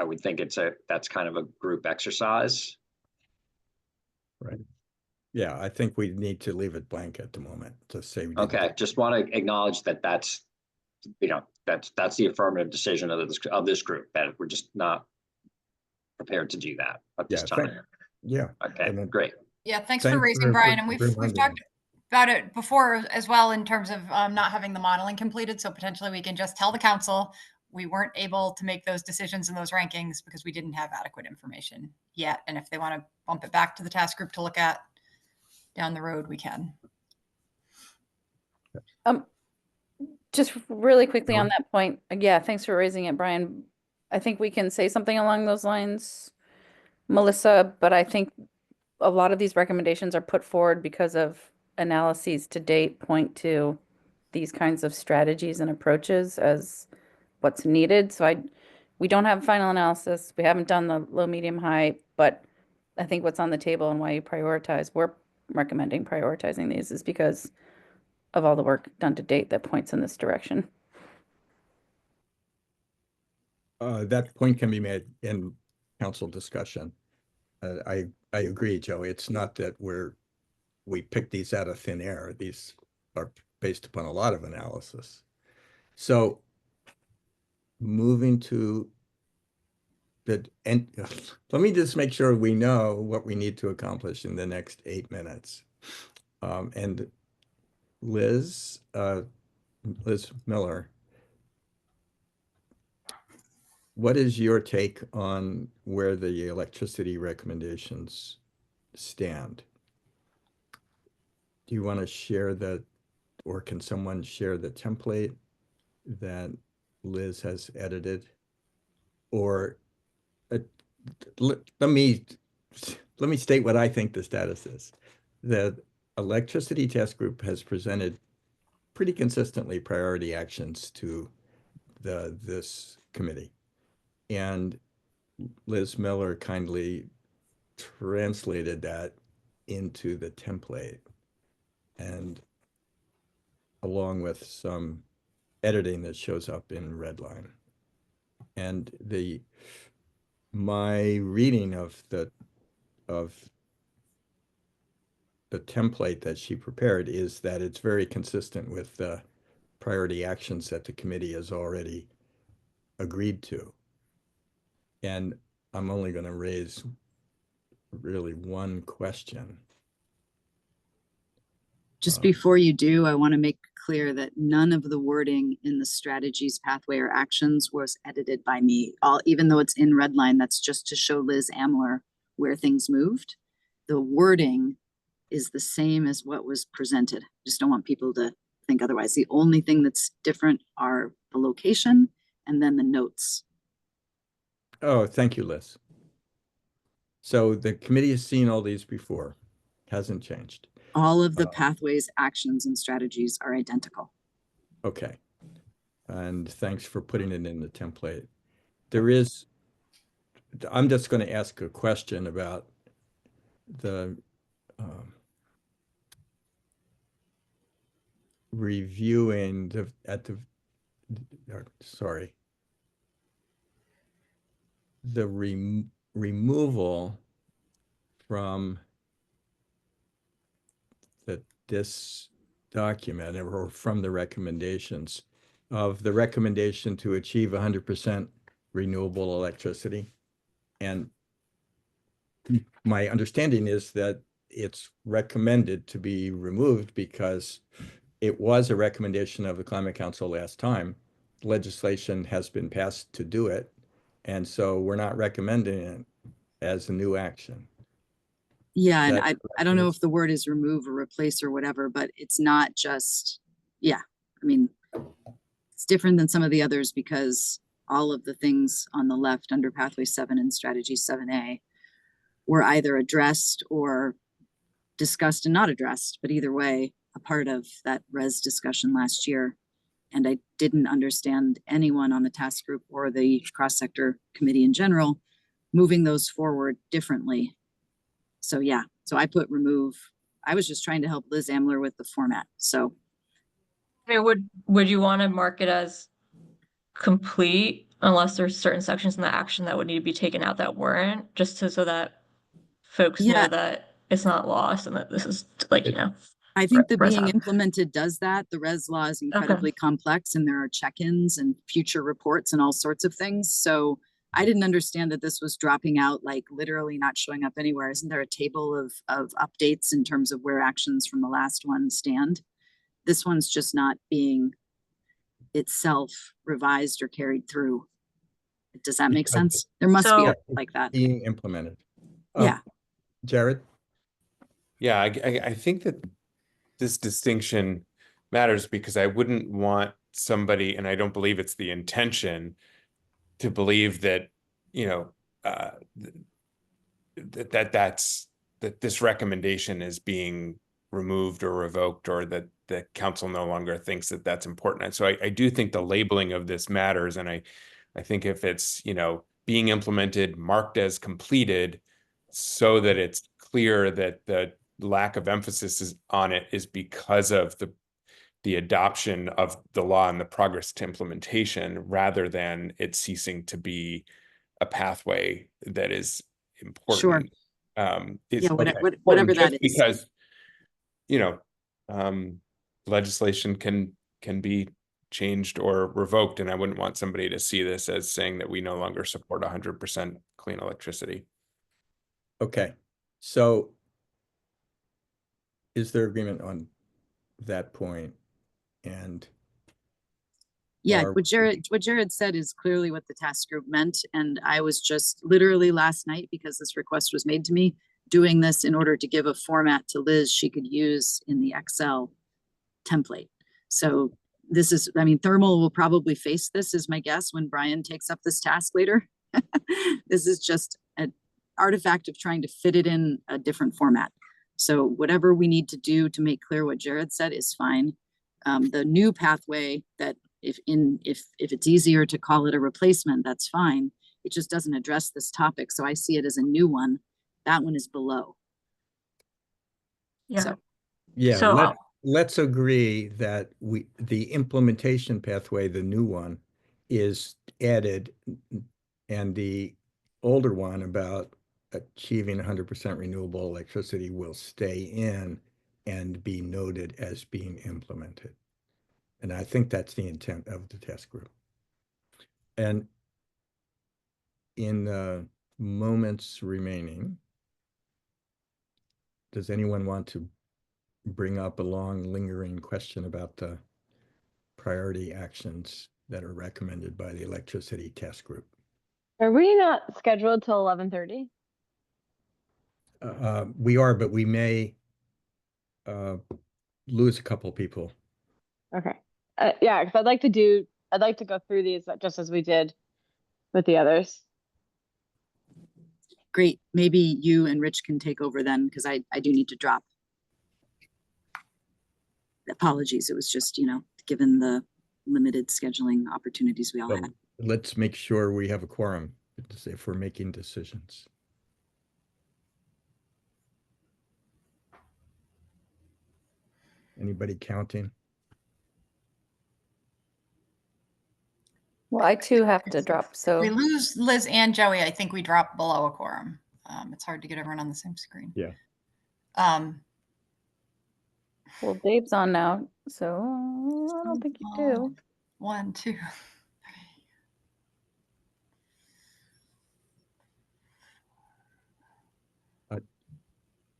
would think that's kind of a group exercise. Right. Yeah, I think we need to leave it blank at the moment to say we didn't. Okay, just want to acknowledge that's the affirmative decision of this group, that we're just not prepared to do that at this time. Yeah. Okay, great. Yeah, thanks for raising, Brian. And we've talked about it before as well in terms of not having the modeling completed. So potentially we can just tell the council we weren't able to make those decisions and those rankings because we didn't have adequate information yet. And if they want to bump it back to the task group to look at down the road, we can. Just really quickly on that point. Yeah, thanks for raising it, Brian. I think we can say something along those lines, Melissa, but I think a lot of these recommendations are put forward because of analyses to date point to these kinds of strategies and approaches as what's needed. So we don't have final analysis. We haven't done the low, medium, high, but I think what's on the table and why you prioritize, we're recommending prioritizing these is because of all the work done to date that points in this direction. That point can be made in council discussion. I agree, Joe. It's not that we picked these out of thin air. These are based upon a lot of analysis. So moving to and let me just make sure we know what we need to accomplish in the next 8 minutes. And Liz Miller, what is your take on where the electricity recommendations stand? Do you want to share that, or can someone share the template that Liz has edited? Or let me state what I think the status is. The electricity task group has presented pretty consistently priority actions to this committee. And Liz Miller kindly translated that into the template, and along with some editing that shows up in Redline. And my reading of the template that she prepared is that it's very consistent with the priority actions that the committee has already agreed to. And I'm only going to raise really one question. Just before you do, I want to make clear that none of the wording in the strategies, pathway, or actions was edited by me. Even though it's in Redline, that's just to show Liz Amler where things moved. The wording is the same as what was presented. Just don't want people to think otherwise. The only thing that's different are the location and then the notes. Oh, thank you, Liz. So the committee has seen all these before, hasn't changed. All of the pathways, actions, and strategies are identical. Okay. And thanks for putting it in the template. I'm just going to ask a question about the reviewing the removal from this document, or from the recommendations, of the recommendation to achieve 100% renewable electricity. And my understanding is that it's recommended to be removed because it was a recommendation of the Climate Council last time. Legislation has been passed to do it. And so we're not recommending it as a new action. Yeah, and That- I don't know if the word is remove or replace or whatever, but it's not just, yeah, I mean, it's different than some of the others because all of the things on the left under Pathway 7 and Strategy 7A were either addressed or discussed and not addressed, but either way, a part of that res discussion last year. And I didn't understand anyone on the task group or the cross-sector committee in general moving those forward differently. So yeah, so I put remove. I was just trying to help Liz Amler with the format. So I mean, would you want to mark it as complete unless there's certain sections in the action that would need to be taken out that weren't, just so that folks Yeah. know that it's not lost and that this is like, you know. I think the res being up. implemented does that. The res law is incredibly complex and there are check-ins and future reports and all sorts of things. So I didn't understand that this was dropping out, like literally not showing up anywhere. Isn't there a table of updates in terms of where actions from the last one stand? This one's just not being itself revised or carried through. Does that make Because sense? There must be So- a like that. Being implemented. Yeah. Jared? Yeah, I think that this distinction matters because I wouldn't want somebody, and I don't believe it's the intention, to believe that, you know, that this recommendation is being removed or revoked, or that the council no longer thinks that that's important. And so I do think the labeling of this matters. And I think if it's, you know, being implemented, marked as completed, so that it's clear that the lack of emphasis on it is because of the adoption of the law and the progress to implementation, rather than it ceasing to be a pathway that is important. Sure. Is Yeah, whatever important that just is. because, you know, legislation can be changed or revoked, and I wouldn't want somebody to see this as saying that we no longer support 100% clean electricity. Okay, so is there agreement on that point? And Yeah, are- what Jared said is clearly what the task group meant. And I was just literally last night, because this request was made to me, doing this in order to give a format to Liz she could use in the Excel template. So this is, I mean, Thermal will probably face this, is my guess, when Brian takes up this task later. This is just an artifact of trying to fit it in a different format. So whatever we need to do to make clear what Jared said is fine. The new pathway that if it's easier to call it a replacement, that's fine. It just doesn't address this topic. So I see it as a new one. That one is below. Yeah. So, Yeah, So let's agree that the implementation pathway, the new one, is added, and the older one about achieving 100% renewable electricity will stay in and be noted as being implemented. And I think that's the intent of the task group. And in moments remaining, does anyone want to bring up a long lingering question about the priority actions that are recommended by the electricity task group? Are we not scheduled till 11:30? We are, but we may lose a couple people. Okay. Yeah, because I'd like to go through these just as we did with the others. great. Maybe you and Rich can take over then, because I do need to drop. Apologies. It was just, you know, given the limited scheduling opportunities we all So had. let's make sure we have a quorum if we're making decisions. Anybody counting? Well, I too have to drop, so. We lose Liz and Joey. I think we drop below a quorum. It's hard to get everyone on the same screen. Yeah. Well, Dave's on now, so I don't think you do. 1, 2, 3.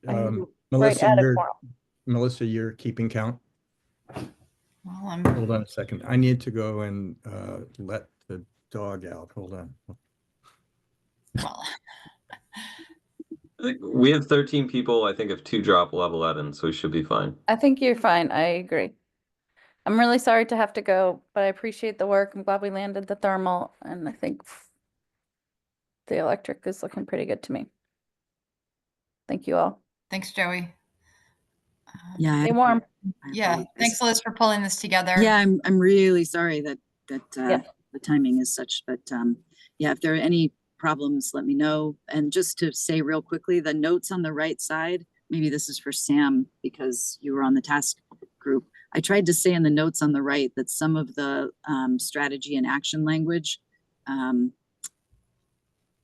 Um, right at a quorum. Melissa, you're keeping count? Well, I'm, Hold on a second. I need to go and let the dog out. Hold on. well, We have 13 people. I think if 2 drop, we'll have 11, so we should be fine. I think you're fine. I agree. I'm really sorry to have to go, but I appreciate the work. I'm glad we landed the thermal, and I think the electric is looking pretty good to me. Thank you all. thanks, Joey. Yeah. Stay warm. I Yeah, apologize. thanks, Liz, for pulling this together. Yeah, I'm really sorry that Yeah. the timing is such, but yeah, if there are any problems, let me know. And just to say real quickly, the notes on the right side, maybe this is for Sam because you were on the task group. I tried to say in the notes on the right that some of the strategy and action language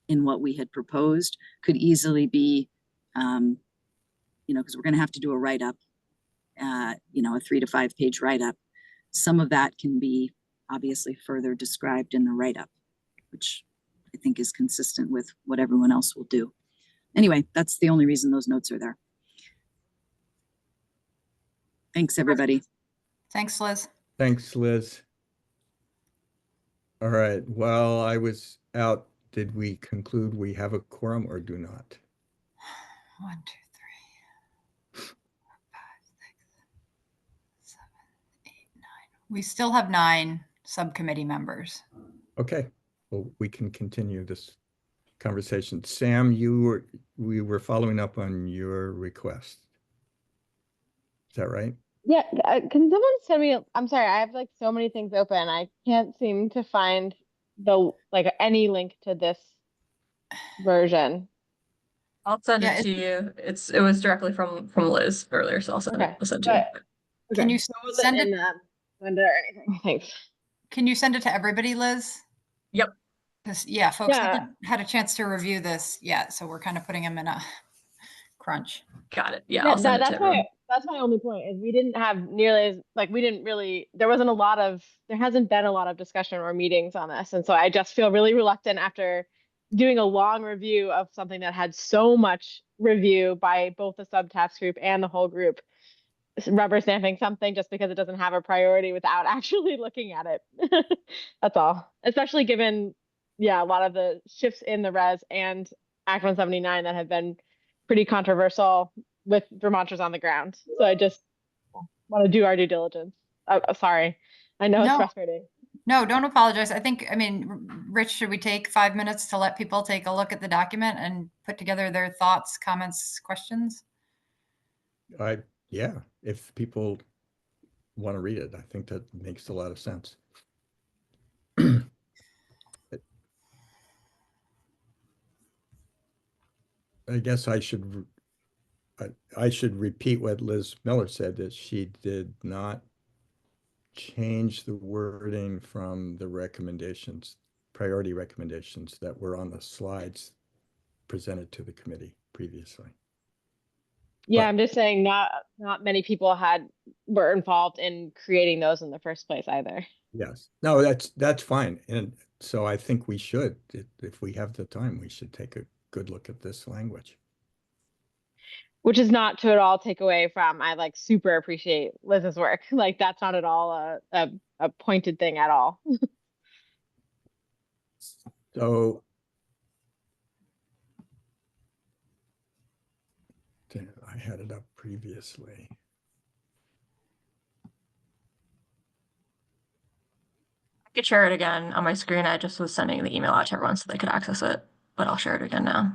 in what we had proposed could easily be, because we're going to have to do a write-up, a 3 to 5 page write-up. Some of that can be obviously further described in the write-up, which I think is consistent with what everyone else will do. Anyway, that's the only reason those notes are there. Thanks, everybody. Thanks, Liz. Thanks, Liz. All right. While I was out, did we conclude we have a quorum or do not? 1, 2, 3, 4, 5, 6, 7, 8, 9. We still have 9 subcommittee members. Okay. Well, we can continue this conversation. Sam, we were following up on your request. Is that right? Yeah, can someone send me, I'm sorry, I have like so many things open. I can't seem to find any link to this version. I'll send Yeah, it to you. It was directly from Liz earlier, so I'll send Okay, I'll send it to you. but Can you so it wasn't send it? in Blender or anything. Thanks. Can you send it to everybody, Liz? Yep. Because yeah, folks Yeah. haven't had a chance to review this yet, so we're kind of putting them in a crunch. Got it. Yeah, I'll send it to that's everyone. that's my only point is we didn't have nearly as we didn't really there hasn't been a lot of discussion or meetings on this, and so I just feel really reluctant after doing a long review of something that had so much review by both the subtask group and the whole group, rubber stamping something just because it doesn't have a priority without actually looking at it. That's all. Especially given, a lot of the shifts in the res and Act 179 that have been pretty controversial with Vermonters on the ground. So I just want to do our due diligence. Sorry. I know it's No. frustrating. No, don't apologize. I mean, Rich, should we take 5 minutes to let people take a look at the document and put together their thoughts, comments, questions? Yeah, if people want to read it, I think that makes a lot of sense. I guess I should repeat what Liz Miller said, that she did not change the wording from the recommendations, priority recommendations that were on the slides presented to the committee previously. Yeah, But- I'm just saying not many people were involved in creating those in the first place either. Yes, no, that's fine. And so I think we should, if we have the time, we should take a good look at this language. Which is not to at all take away from, I super appreciate Liz's work. That's not at all a pointed thing at all. So I had it up previously. I could share it again on my screen. I just was sending the email out to everyone so they could access it, but I'll share it again now.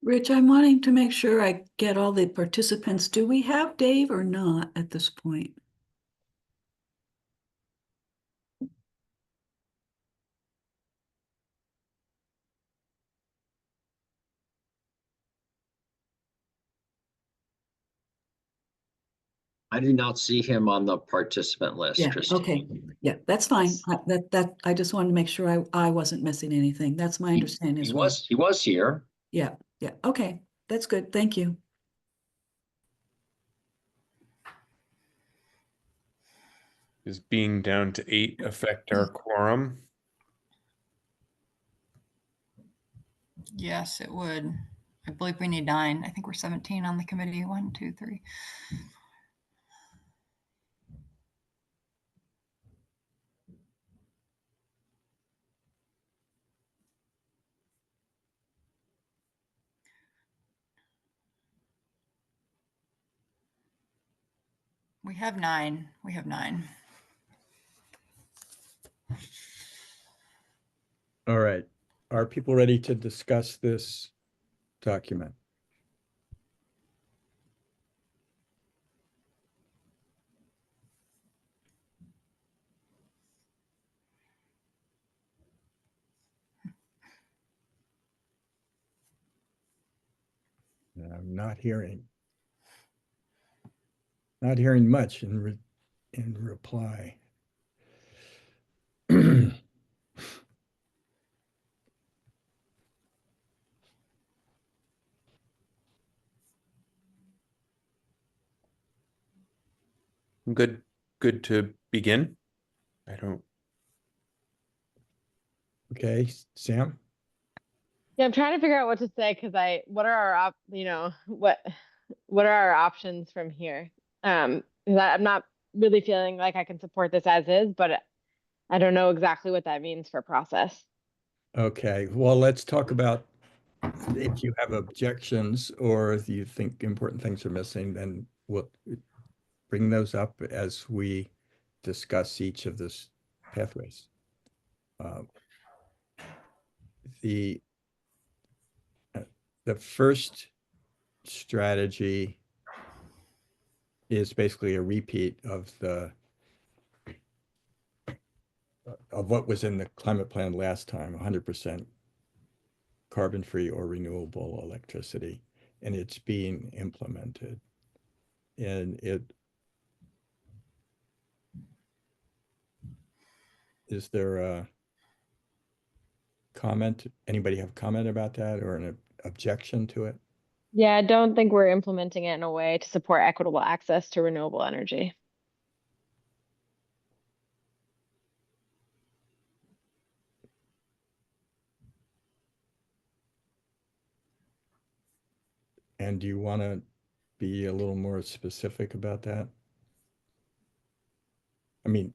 Rich, I'm wanting to make sure I get all the participants. Do we have Dave or not at this point? I do not see him on the participant list, Yeah, Christine. okay. Yeah, that's fine. I just wanted to make sure I wasn't missing anything. That's my understanding as well. He was here. Yeah, yeah, okay. That's good. Thank you. Does being down to 8 affect our quorum? Yes, it would. I believe we need 9. I think we're 17 on the committee. 1, 2, 3. We have 9. We have 9. All right. Are people ready to discuss this document? I'm not hearing much in reply. Good to begin. I don't. Okay, Sam? Yeah, I'm trying to figure out what to say because what are our what are our options from here? 'Cause I'm not really feeling like I can support this as is, but I don't know exactly what that means for process. Okay, well, let's talk about if you have objections or if you think important things are missing, then we'll bring those up as we discuss each of these pathways. Uh, the the first strategy is basically a repeat of what was in the climate plan last time, 100% carbon-free or renewable electricity, and it's being implemented. And is there a comment? Anybody have a comment about that or an objection to it? Yeah, I don't think we're implementing it in a way to support equitable access to renewable energy. And do you want to be a little more specific about that? I mean,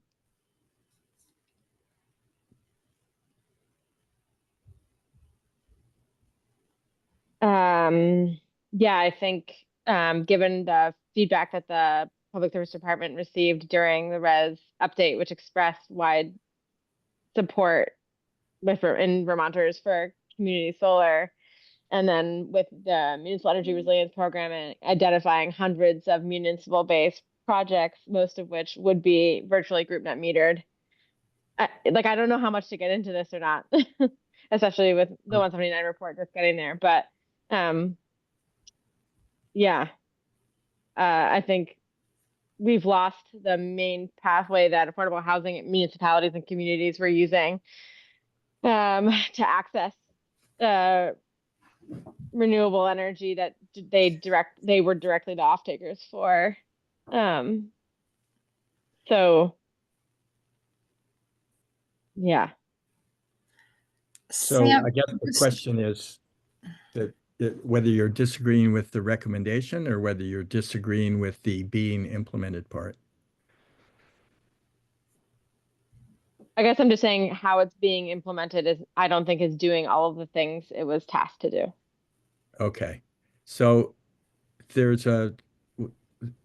Yeah, I think given the feedback that the Public Service Department received during the res update, which expressed wide support in Vermonters for community solar, and then with the Municipal Energy Resilience Program and identifying hundreds of municipal-based projects, most of which would be virtually group net metered. I don't know how much to get into this or not, especially with the 179 report just getting there. But yeah, I think we've lost the main pathway that affordable housing municipalities and communities were using to access renewable energy that they were directly the off takers for. So yeah. so Sam, I guess the question is that whether you're disagreeing with the recommendation or whether you're disagreeing with the being implemented part. I guess I'm just saying how it's being implemented is I don't think is doing all of the things it was tasked to do. Okay, so there's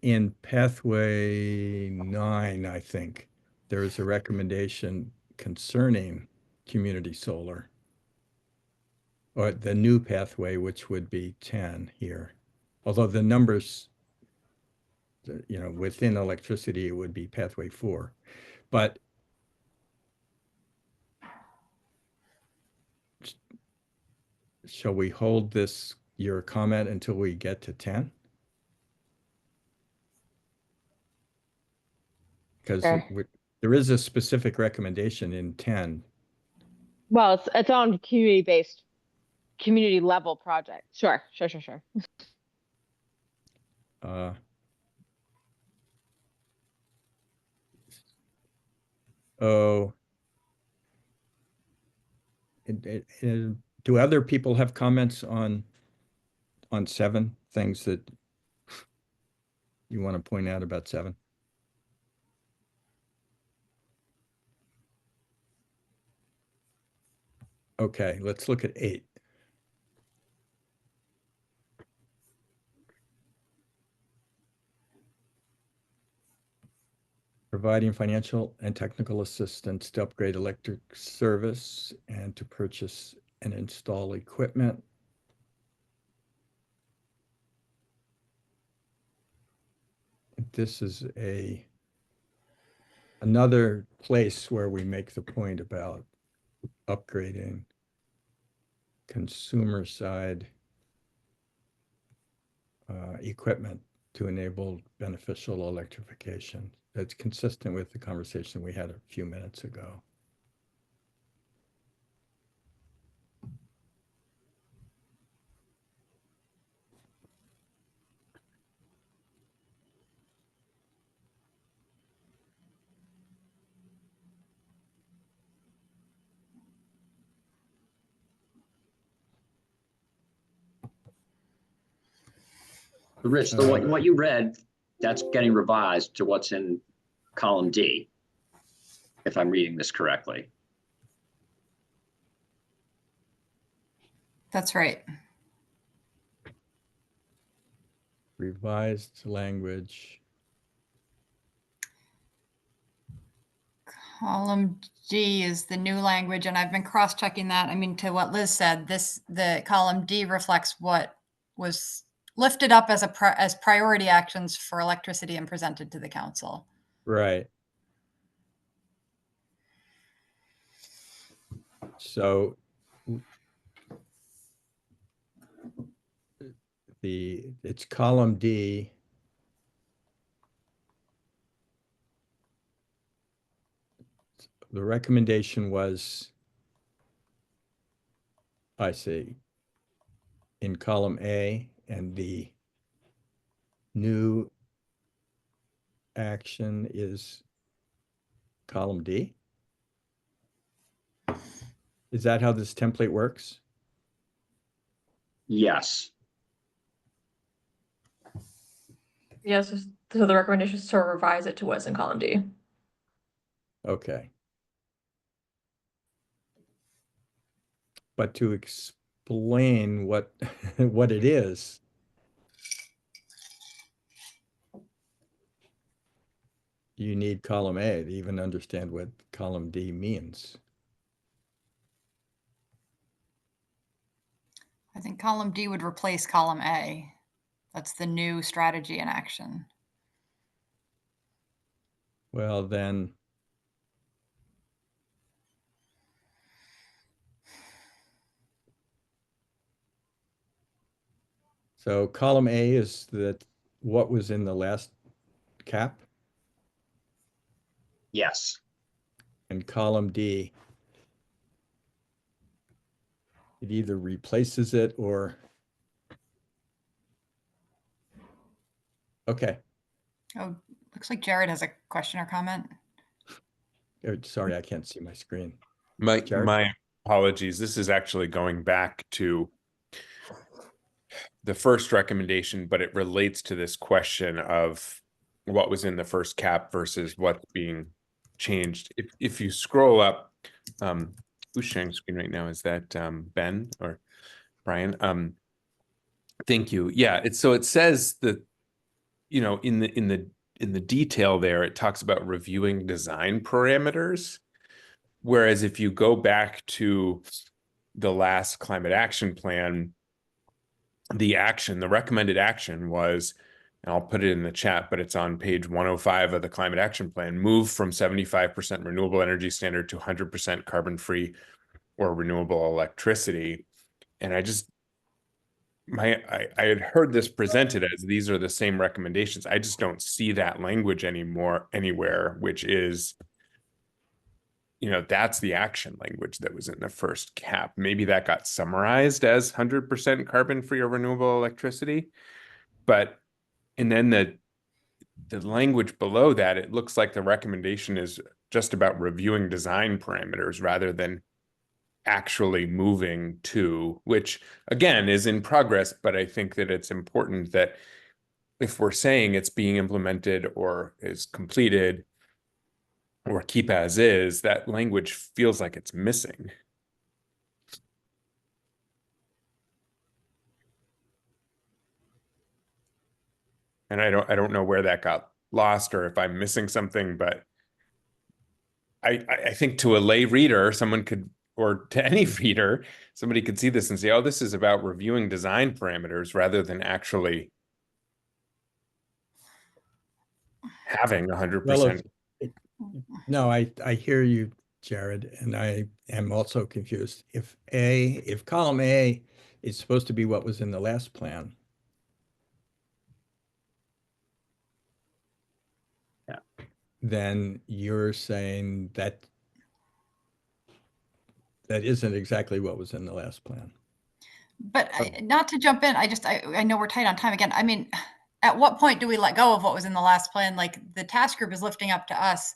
in pathway 9, I think, there is a recommendation concerning community solar. or the new pathway, which would be 10 here. Although the numbers, you know, within electricity, it would be pathway 4. But shall we hold this, your comment, until we get to 10? Because Sure. there is a specific recommendation in 10. Well, it's on community-based, community level project. Sure. Oh, do other people have comments on 7, things that you want to point out about 7? Okay, let's look at 8. Providing financial and technical assistance to upgrade electric service and to purchase and install equipment. This is another place where we make the point about upgrading consumer side equipment to enable beneficial electrification. That's consistent with the conversation we had a few minutes ago. Rich, what you read, that's getting revised to what's in column D, if I'm reading this correctly. That's right. Revised language. Column D is the new language, and I've been cross-checking that. I mean, to what Liz said, the column D reflects what was lifted up as as priority actions for electricity and presented to the council. Right. So it's column D. The recommendation was, I see, in column A, and the new action is column D. Is that how this template works? Yes. Yes, so the recommendation is to revise it to what's in column D. Okay. But to explain what what it is, you need column A to even understand what column D means. I think column D would replace column A. That's the new strategy in action. Well, then so column A is that what was in the last cap, Yes. and column D, it either replaces it or, okay. Oh, looks like Jared has a question or comment. Sorry, I can't see my screen. My apologies. This is actually going back to the first recommendation, but it relates to this question of what was in the first cap versus what's being changed. If you scroll up, who's sharing screen right now? Is that Ben or Brian? Thank you. Yeah, so it says that, you know, in the detail there, it talks about reviewing design parameters. Whereas if you go back to the last climate action plan, the recommended action was, and I'll put it in the chat, but it's on page 105 of the climate action plan, move from 75% renewable energy standard to 100% carbon-free or renewable electricity. And I had heard this presented as these are the same recommendations. I just don't see that language anywhere, which is, that's the action language that was in the first cap. Maybe that got summarized as 100% carbon-free or renewable electricity, and then the language below that, it looks like the recommendation is just about reviewing design parameters rather than actually moving to, which again is in progress, but I think that it's important that if we're saying it's being implemented or is completed or keep as is, that language feels like it's missing. And I don't know where that got lost or if I'm missing something, but I think to a lay reader, or to any reader, somebody could see this and say, oh, this is about reviewing design parameters rather than actually having 100%. No, I hear you, Jared, and I am also confused. If column A is supposed to be what was in the last plan. Yeah. Then you're saying that isn't exactly what was in the last plan. But not to jump in, I know we're tight on time again. I mean, at what point do we let go of what was in the last plan? Like the task group is lifting up to us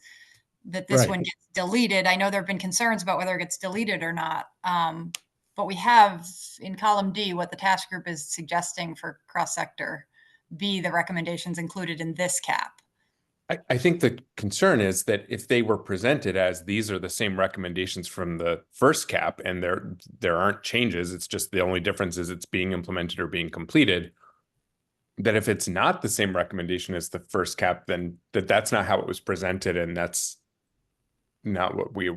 that this one gets deleted. I know there have been concerns about whether it gets deleted or not. But we have in column D what the task group is suggesting for cross sector B, the recommendations included in this cap. I think the concern is that if they were presented as these are the same recommendations from the first cap and there aren't changes, it's just the only difference is it's being implemented or being completed, that if it's not the same recommendation as the first cap, then that's not how it was presented and that's not what we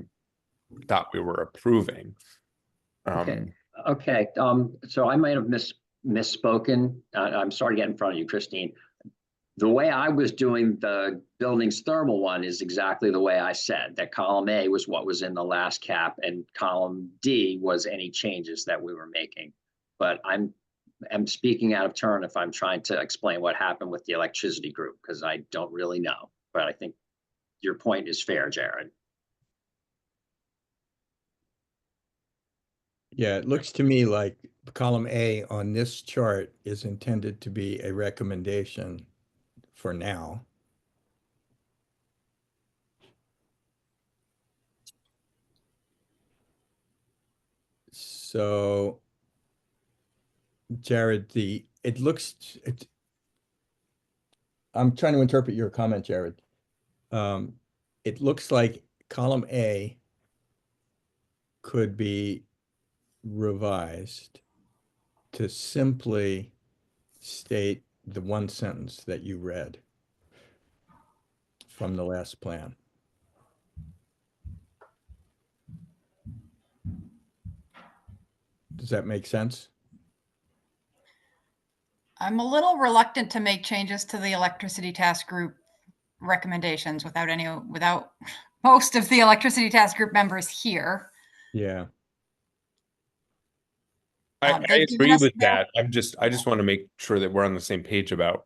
thought we were approving. Okay. So I might have misspoken. I'm sorry to get in front of you, Christine. The way I was doing the buildings thermal one is exactly the way I said, that column A was what was in the last cap and column D was any changes that we were making. But I'm speaking out of turn if I'm trying to explain what happened with the electricity group, because I don't really know. But I think your point is fair, Jared. Yeah, it looks to me like column A on this chart is intended to be a recommendation for now. So, Jared, I'm trying to interpret your comment, Jared. It looks like column A could be revised to simply state the one sentence that you read from the last plan. Does that make sense? I'm a little reluctant to make changes to the electricity task group recommendations without most of the electricity task group members here. Yeah. I agree with that. I just want to make sure that we're on the same page about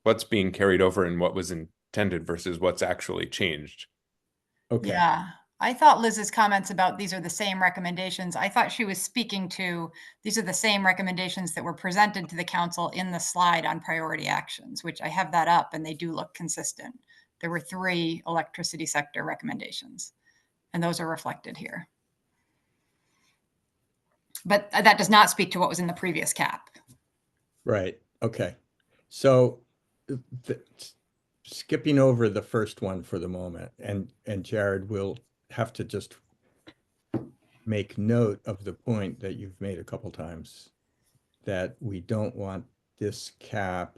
what's being carried over and what was intended versus what's actually changed. Okay. Yeah. I thought Liz's comments about these are the same recommendations. I thought she was speaking to these are the same recommendations that were presented to the council in the slide on priority actions, which I have that up and they do look consistent. There were 3 electricity sector recommendations and those are reflected here. But that does not speak to what was in the previous cap. Right. Okay. So skipping over the first one for the moment, and Jared will have to just make note of the point that you've made a couple times, that we don't want this cap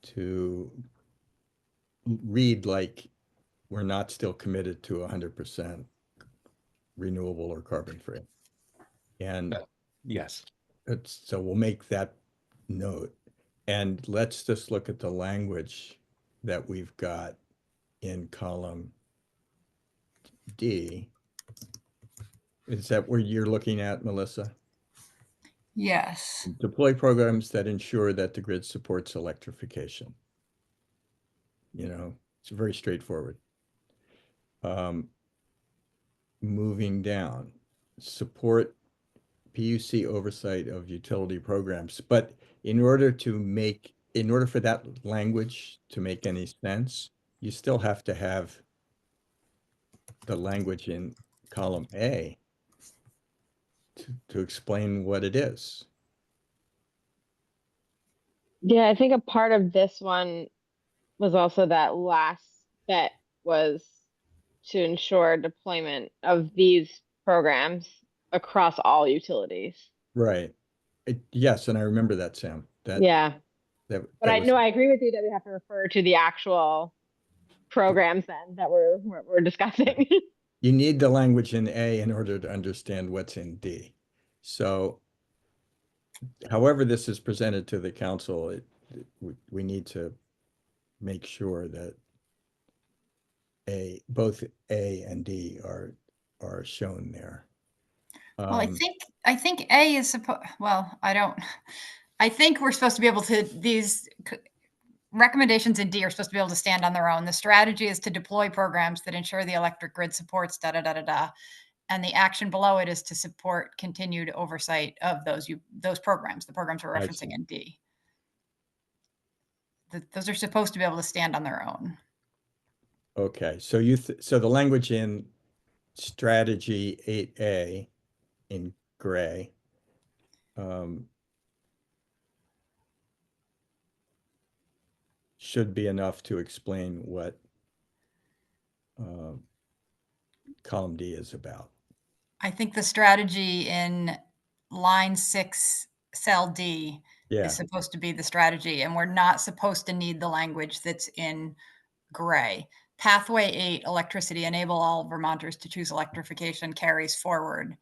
to read like we're not still committed to 100% renewable or carbon free. And Yes. so we'll make that note. And let's just look at the language that we've got in column D. Is that where you're looking at, Melissa? Yes. Deploy programs that ensure that the grid supports electrification. You know, it's very straightforward. Moving down, support PUC oversight of utility programs. But in order for that language to make any sense, you still have to have the language in column A to explain what it is. Yeah, I think a part of this one was also that last bit was to ensure deployment of these programs across all utilities. Right. Yes, and I remember that, Sam. Yeah. But That I was know I agree with you that we have to refer to the actual programs then that we're discussing. you need the language in A in order to understand what's in D. So however this is presented to the council, we need to make sure that both A and D are shown there. Well, I think A is I think we're supposed to be able to, these recommendations in D are supposed to be able to stand on their own. The strategy is to deploy programs that ensure the electric grid supports da da da da da. And the action below it is to support continued oversight of those programs, the programs we're referencing in D. Those are supposed to be able to stand on their own. Okay, so so the language in strategy 8A in gray should be enough to explain what column D is about. I think the strategy in line 6, cell D is supposed to be the strategy, and we're not supposed to need the language that's in gray. Pathway 8, electricity, enable all Vermonters to choose electrification, carries forward.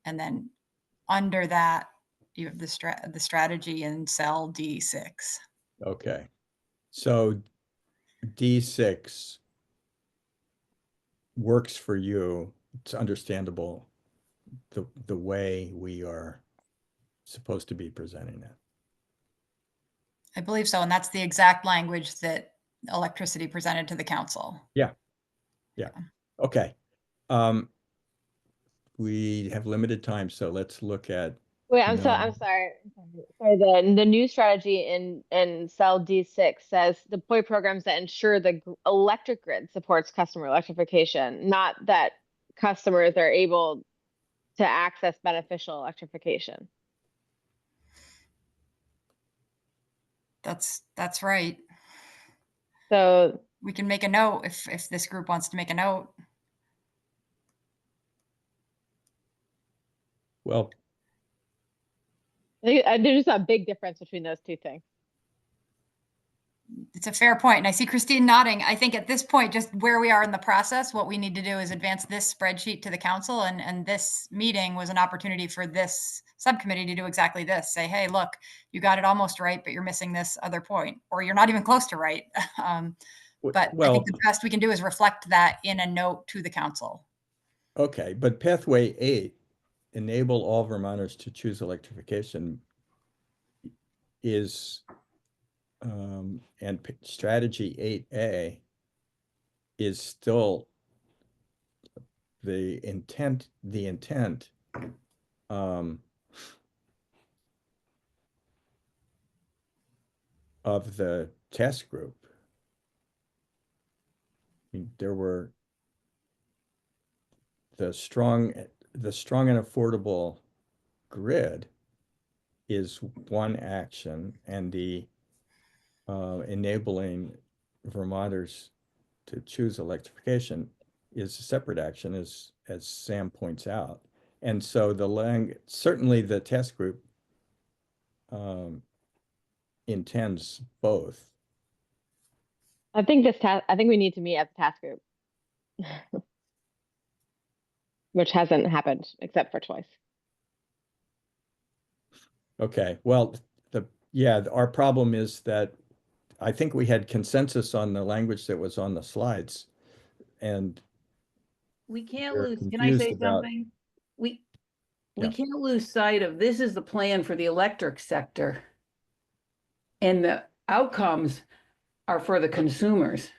And then under that, you have the strategy in cell D6. Okay, so D6 works for you. It's understandable the way we are supposed to be presenting it. I believe so, and that's the exact language that electricity presented to the council. Yeah. Okay. We have limited time, so let's look at. Wait, I'm sorry. Sorry, the new strategy in cell D6 says deploy programs that ensure the electric grid supports customer electrification, not that customers are able to access beneficial electrification. That's right. So we can make a note if this group wants to make a note. Well, there's a big difference between those two things. It's a fair point. And I see Christine nodding. I think at this point, just where we are in the process, what we need to do is advance this spreadsheet to the council. And this meeting was an opportunity for this subcommittee to do exactly this. Say, hey, look, you got it almost right, but you're missing this other point, or you're not even close to right. But I think the best we can do is reflect that in a note to the council. Okay, but pathway 8, enable all Vermonters to choose electrification, is and strategy 8A is still the intent of the task group. I mean, there were the strong and affordable grid is one action, and the enabling Vermonters to choose electrification is a separate action, as Sam points out. And so certainly the task group intends both. I think we need to meet as a task group, which hasn't happened except for twice. Okay, well, our problem is that I think we had consensus on the language that was on the slides. And We can't we're lose, can I confused say about, something? We Yeah. can't lose sight of, this is the plan for the electric sector. And the outcomes are for the consumers.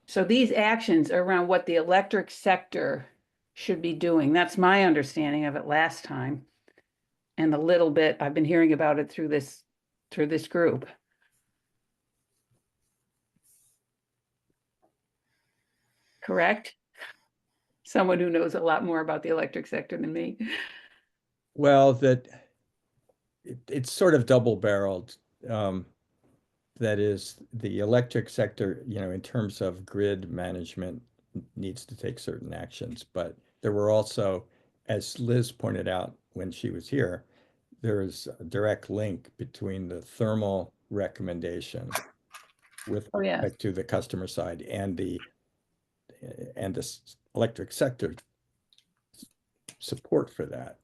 So these actions are around what the electric sector should be doing. That's my understanding of it last time. And a little bit, I've been hearing about it through this group. Correct? Someone who knows a lot more about the electric sector than me. well, that it's sort of double-barreled. That is, the electric sector, in terms of grid management, needs to take certain actions. But there were also, as Liz pointed out when she was here, there is a direct link between the thermal recommendation with Oh, yeah. respect to the customer side and the electric sector support for that.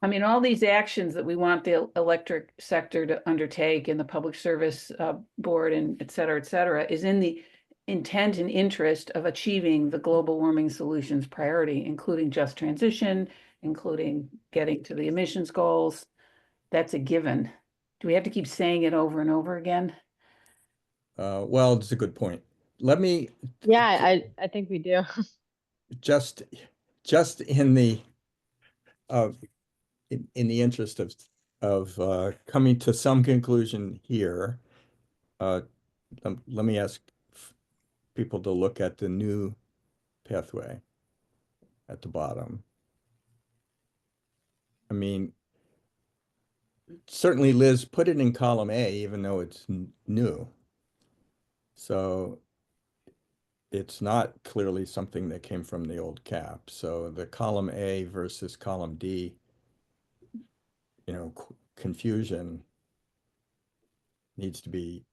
I mean, all these actions that we want the electric sector to undertake in the Public Service Board and et cetera, is in the intent and interest of achieving the global warming solutions priority, including just transition, including getting to the emissions goals. That's a given. Do we have to keep saying it over and over again? Well, it's a good point. Let me Yeah, I think we do. just in the in the interest of coming to some conclusion here, let me ask people to look at the new pathway at the bottom. I mean, certainly Liz put it in column A, even though it's new. So it's not clearly something that came from the old cap. So the column A versus column D, confusion needs to be,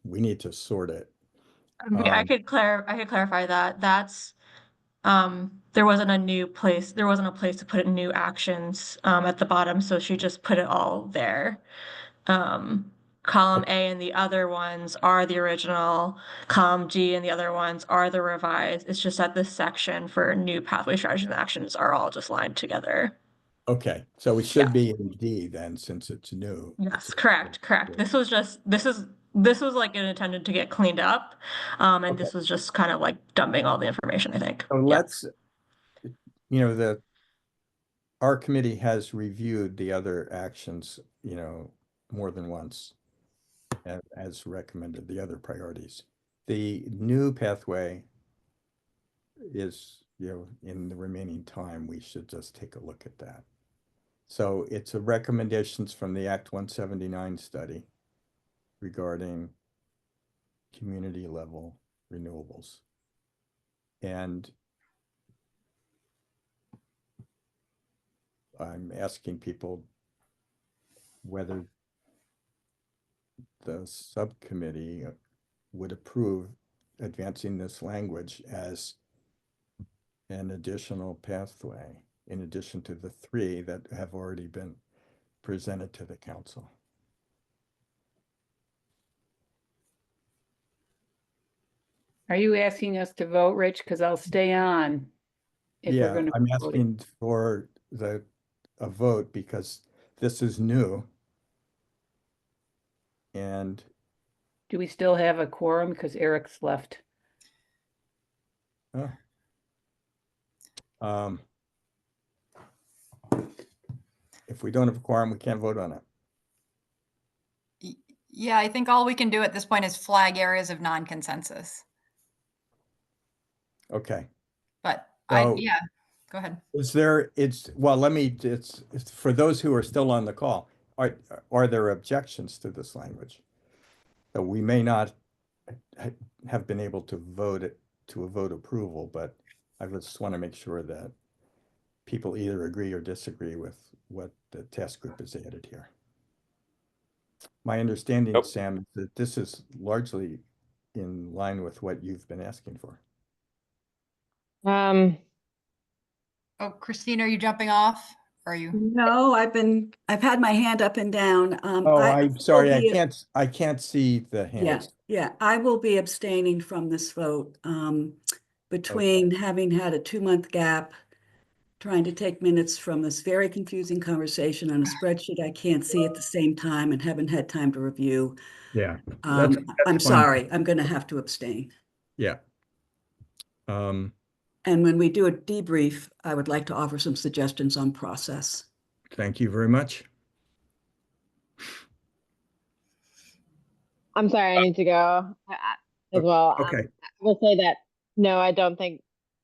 we need to sort it. I could clarify that. That's there wasn't a place to put new actions at the bottom, so she just put it all there. Column A and the other ones are the original, column G and the other ones are the revised. It's just that this section for new pathway strategies and actions are all just lined together. Okay, so it should be in D then, since it's new. Yes, correct. This was like intended to get cleaned up. And this was just kind of like dumping all the information, I think. So let's, our committee has reviewed the other actions, more than once, as recommended, the other priorities. The new pathway is, in the remaining time, we should just take a look at that. So it's a recommendations from the Act 179 study regarding community level renewables. And I'm asking people whether the subcommittee would approve advancing this language as an additional pathway in addition to the 3 that have already been presented to the council. Are you asking us to vote, Rich? Because I'll stay on. If we're going to I'm vote it. asking for a vote because this is new. And Do we still have a quorum? Because Eric's left. If we don't have a quorum, we can't vote on it. Yeah, I think all we can do at this point is flag areas of non-consensus. Okay. But So, yeah, go ahead. it's for those who are still on the call, are there objections to this language? So we may not have been able to vote it to a vote approval, but I just want to make sure that people either agree or disagree with what the task group has added here. My understanding, Sam, is that this is largely in line with what you've been asking for. Oh, Christine, are you jumping off? Or are you? No, I've had my hand up and down. Oh, I I'm will sorry, be- I can't see the Yeah, hands. yeah, I will be abstaining from this vote. Between having had a 2-month gap, trying to take minutes from this very confusing conversation on a spreadsheet I can't see at the same time and haven't had time to review. Yeah, I'm fine. sorry, I'm going to have to abstain. Yeah. And when we do a debrief, I would like to offer some suggestions on process. Thank you very much. I'm sorry, I need to go as well. Okay. I will say that, no, I don't think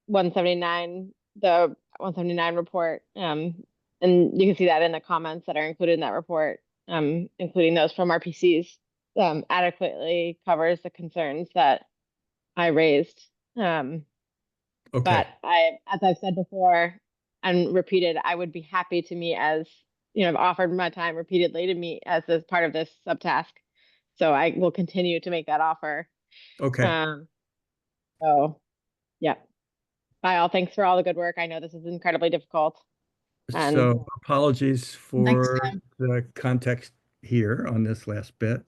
179, the 179 report, and you can see that in the comments that are included in that report, including those from RPCs, adequately covers the concerns that I raised. Okay. But as I've said before and repeated, I would be happy to meet as, I've offered my time repeatedly to meet as a part of this subtask. So I will continue to make that offer. Okay. So yeah. Bye all. Thanks for all the good work. I know this is incredibly difficult. So apologies Thanks, for Sam. the context here on this last bit.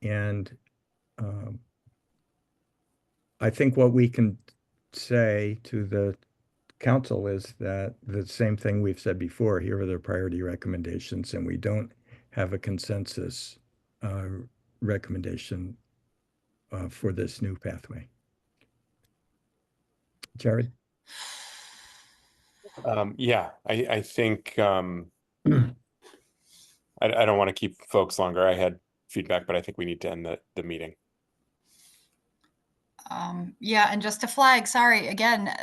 And I think what we can say to the council is that the same thing we've said before, here are the priority recommendations, and we don't have a consensus recommendation for this new pathway. Jared? Yeah, I think I don't want to keep folks longer. I had feedback, but I think we need to end the meeting. Yeah, and just to flag, sorry, again,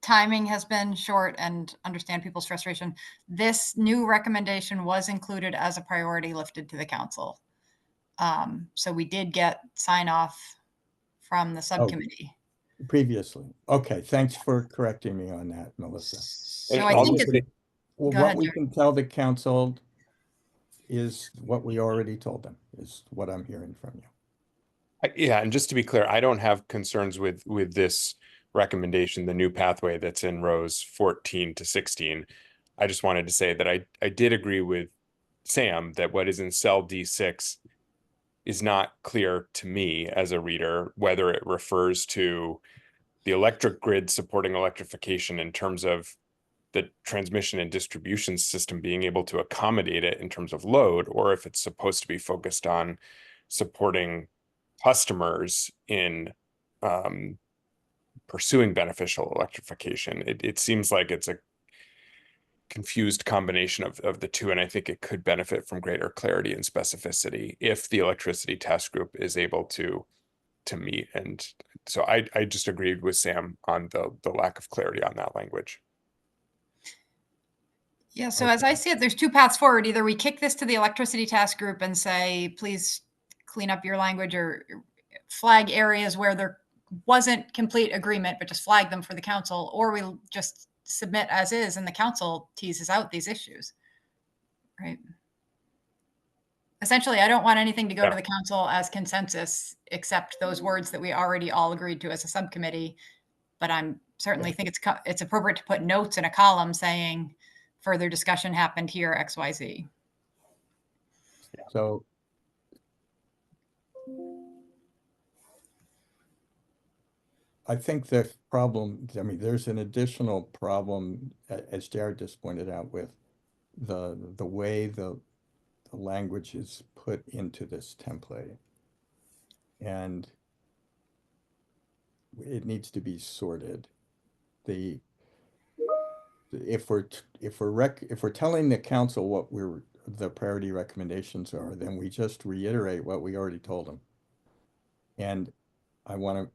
timing has been short and understand people's frustration. This new recommendation was included as a priority lifted to the council. So we did get sign off from the subcommittee. Previously. Okay, thanks for correcting me on that, Melissa. So I think it's, Well, go what ahead, we Jared. can tell the council is what we already told them, is what I'm hearing from you. Yeah, and just to be clear, I don't have concerns with this recommendation, the new pathway that's in rows 14 to 16. I just wanted to say that I did agree with Sam that what is in cell D6 is not clear to me as a reader, whether it refers to the electric grid supporting electrification in terms of the transmission and distribution system being able to accommodate it in terms of load, or if it's supposed to be focused on supporting customers in pursuing beneficial electrification. It seems like it's a confused combination of the two, and I think it could benefit from greater clarity and specificity if the electricity task group is able to meet. And so I just agreed with Sam on the lack of clarity on that language. Yeah, so as I see it, there's two paths forward. Either we kick this to the electricity task group and say, please clean up your language or flag areas where there wasn't complete agreement, but just flag them for the council, or we just submit as is and the council teases out these issues. Right. Essentially, I don't want anything to go to the council as consensus, except those words that we already all agreed to as a subcommittee. But I'm certainly think it's appropriate to put notes in a column saying further discussion happened here, XYZ. So I think the problem, I mean, there's an additional problem, as Jared just pointed out, with the way the language is put into this template. And it needs to be sorted. If we're telling the council what the priority recommendations are, then we just reiterate what we already told them. And I want to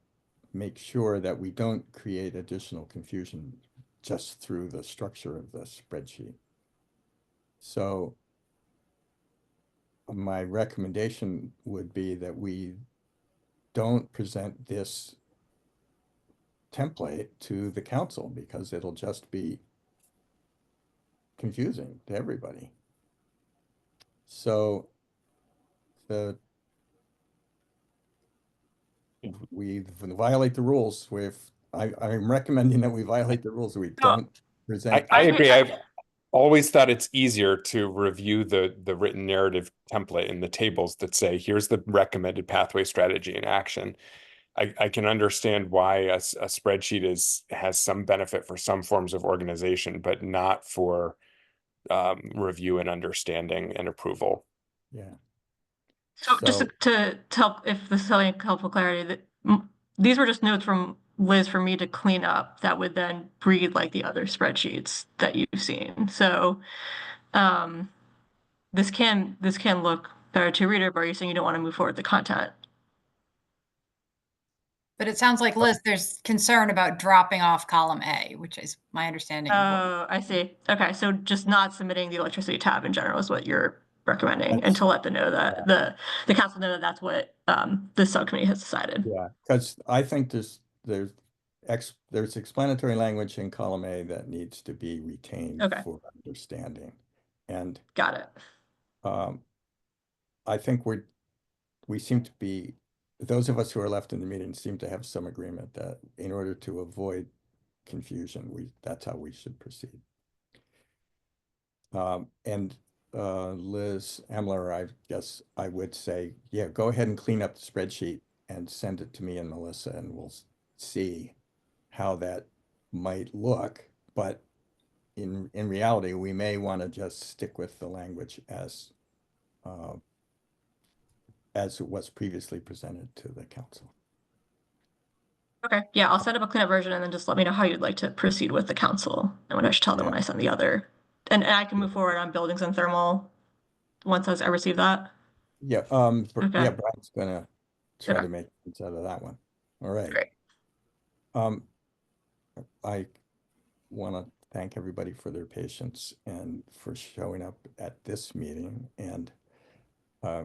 make sure that we don't create additional confusion just through the structure of the spreadsheet. So my recommendation would be that we don't present this template to the council because it'll just be confusing to everybody. So we violate the rules. I'm recommending that we violate the rules. We don't present. I agree. always thought it's easier to review the written narrative template in the tables that say, here's the recommended pathway, strategy, and action. I can understand why a spreadsheet has some benefit for some forms of organization, but not for review and understanding and approval. Yeah. So just to help, if this is helpful clarity, that these were just notes from Liz for me to clean up that would then breed like the other spreadsheets that you've seen. So this can look better to a reader, but are you saying you don't want to move forward the content? But it sounds like, Liz, there's concern about dropping off column A, which is my understanding. Oh, I see. Okay, so just not submitting the electricity tab in general is what you're recommending, and to let them know that the council know that that's what the subcommittee has decided. Yeah, because I think there's explanatory language in column A that needs to be retained for understanding. And got it. I think we seem to be, those of us who are left in the meeting seem to have some agreement that in order to avoid confusion, that's how we should proceed. And Liz Emler, I guess I would say, yeah, go ahead and clean up the spreadsheet and send it to me and Melissa, and we'll see how that might look. But in reality, we may want to just stick with the language as it was previously presented to the council. Okay, yeah, I'll set up a cleanup version and then just let me know how you'd like to proceed with the council and what I should tell them when I send the other. And I can move forward on buildings and thermal once I receive that. Yeah, yeah, Brian's gonna try to make sense out of that one. All right. Great. I want to thank everybody for their patience and for showing up at this meeting. And I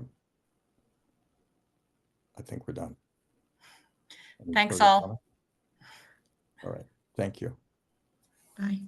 think we're done. Thanks all. All right. Thank you. Bye.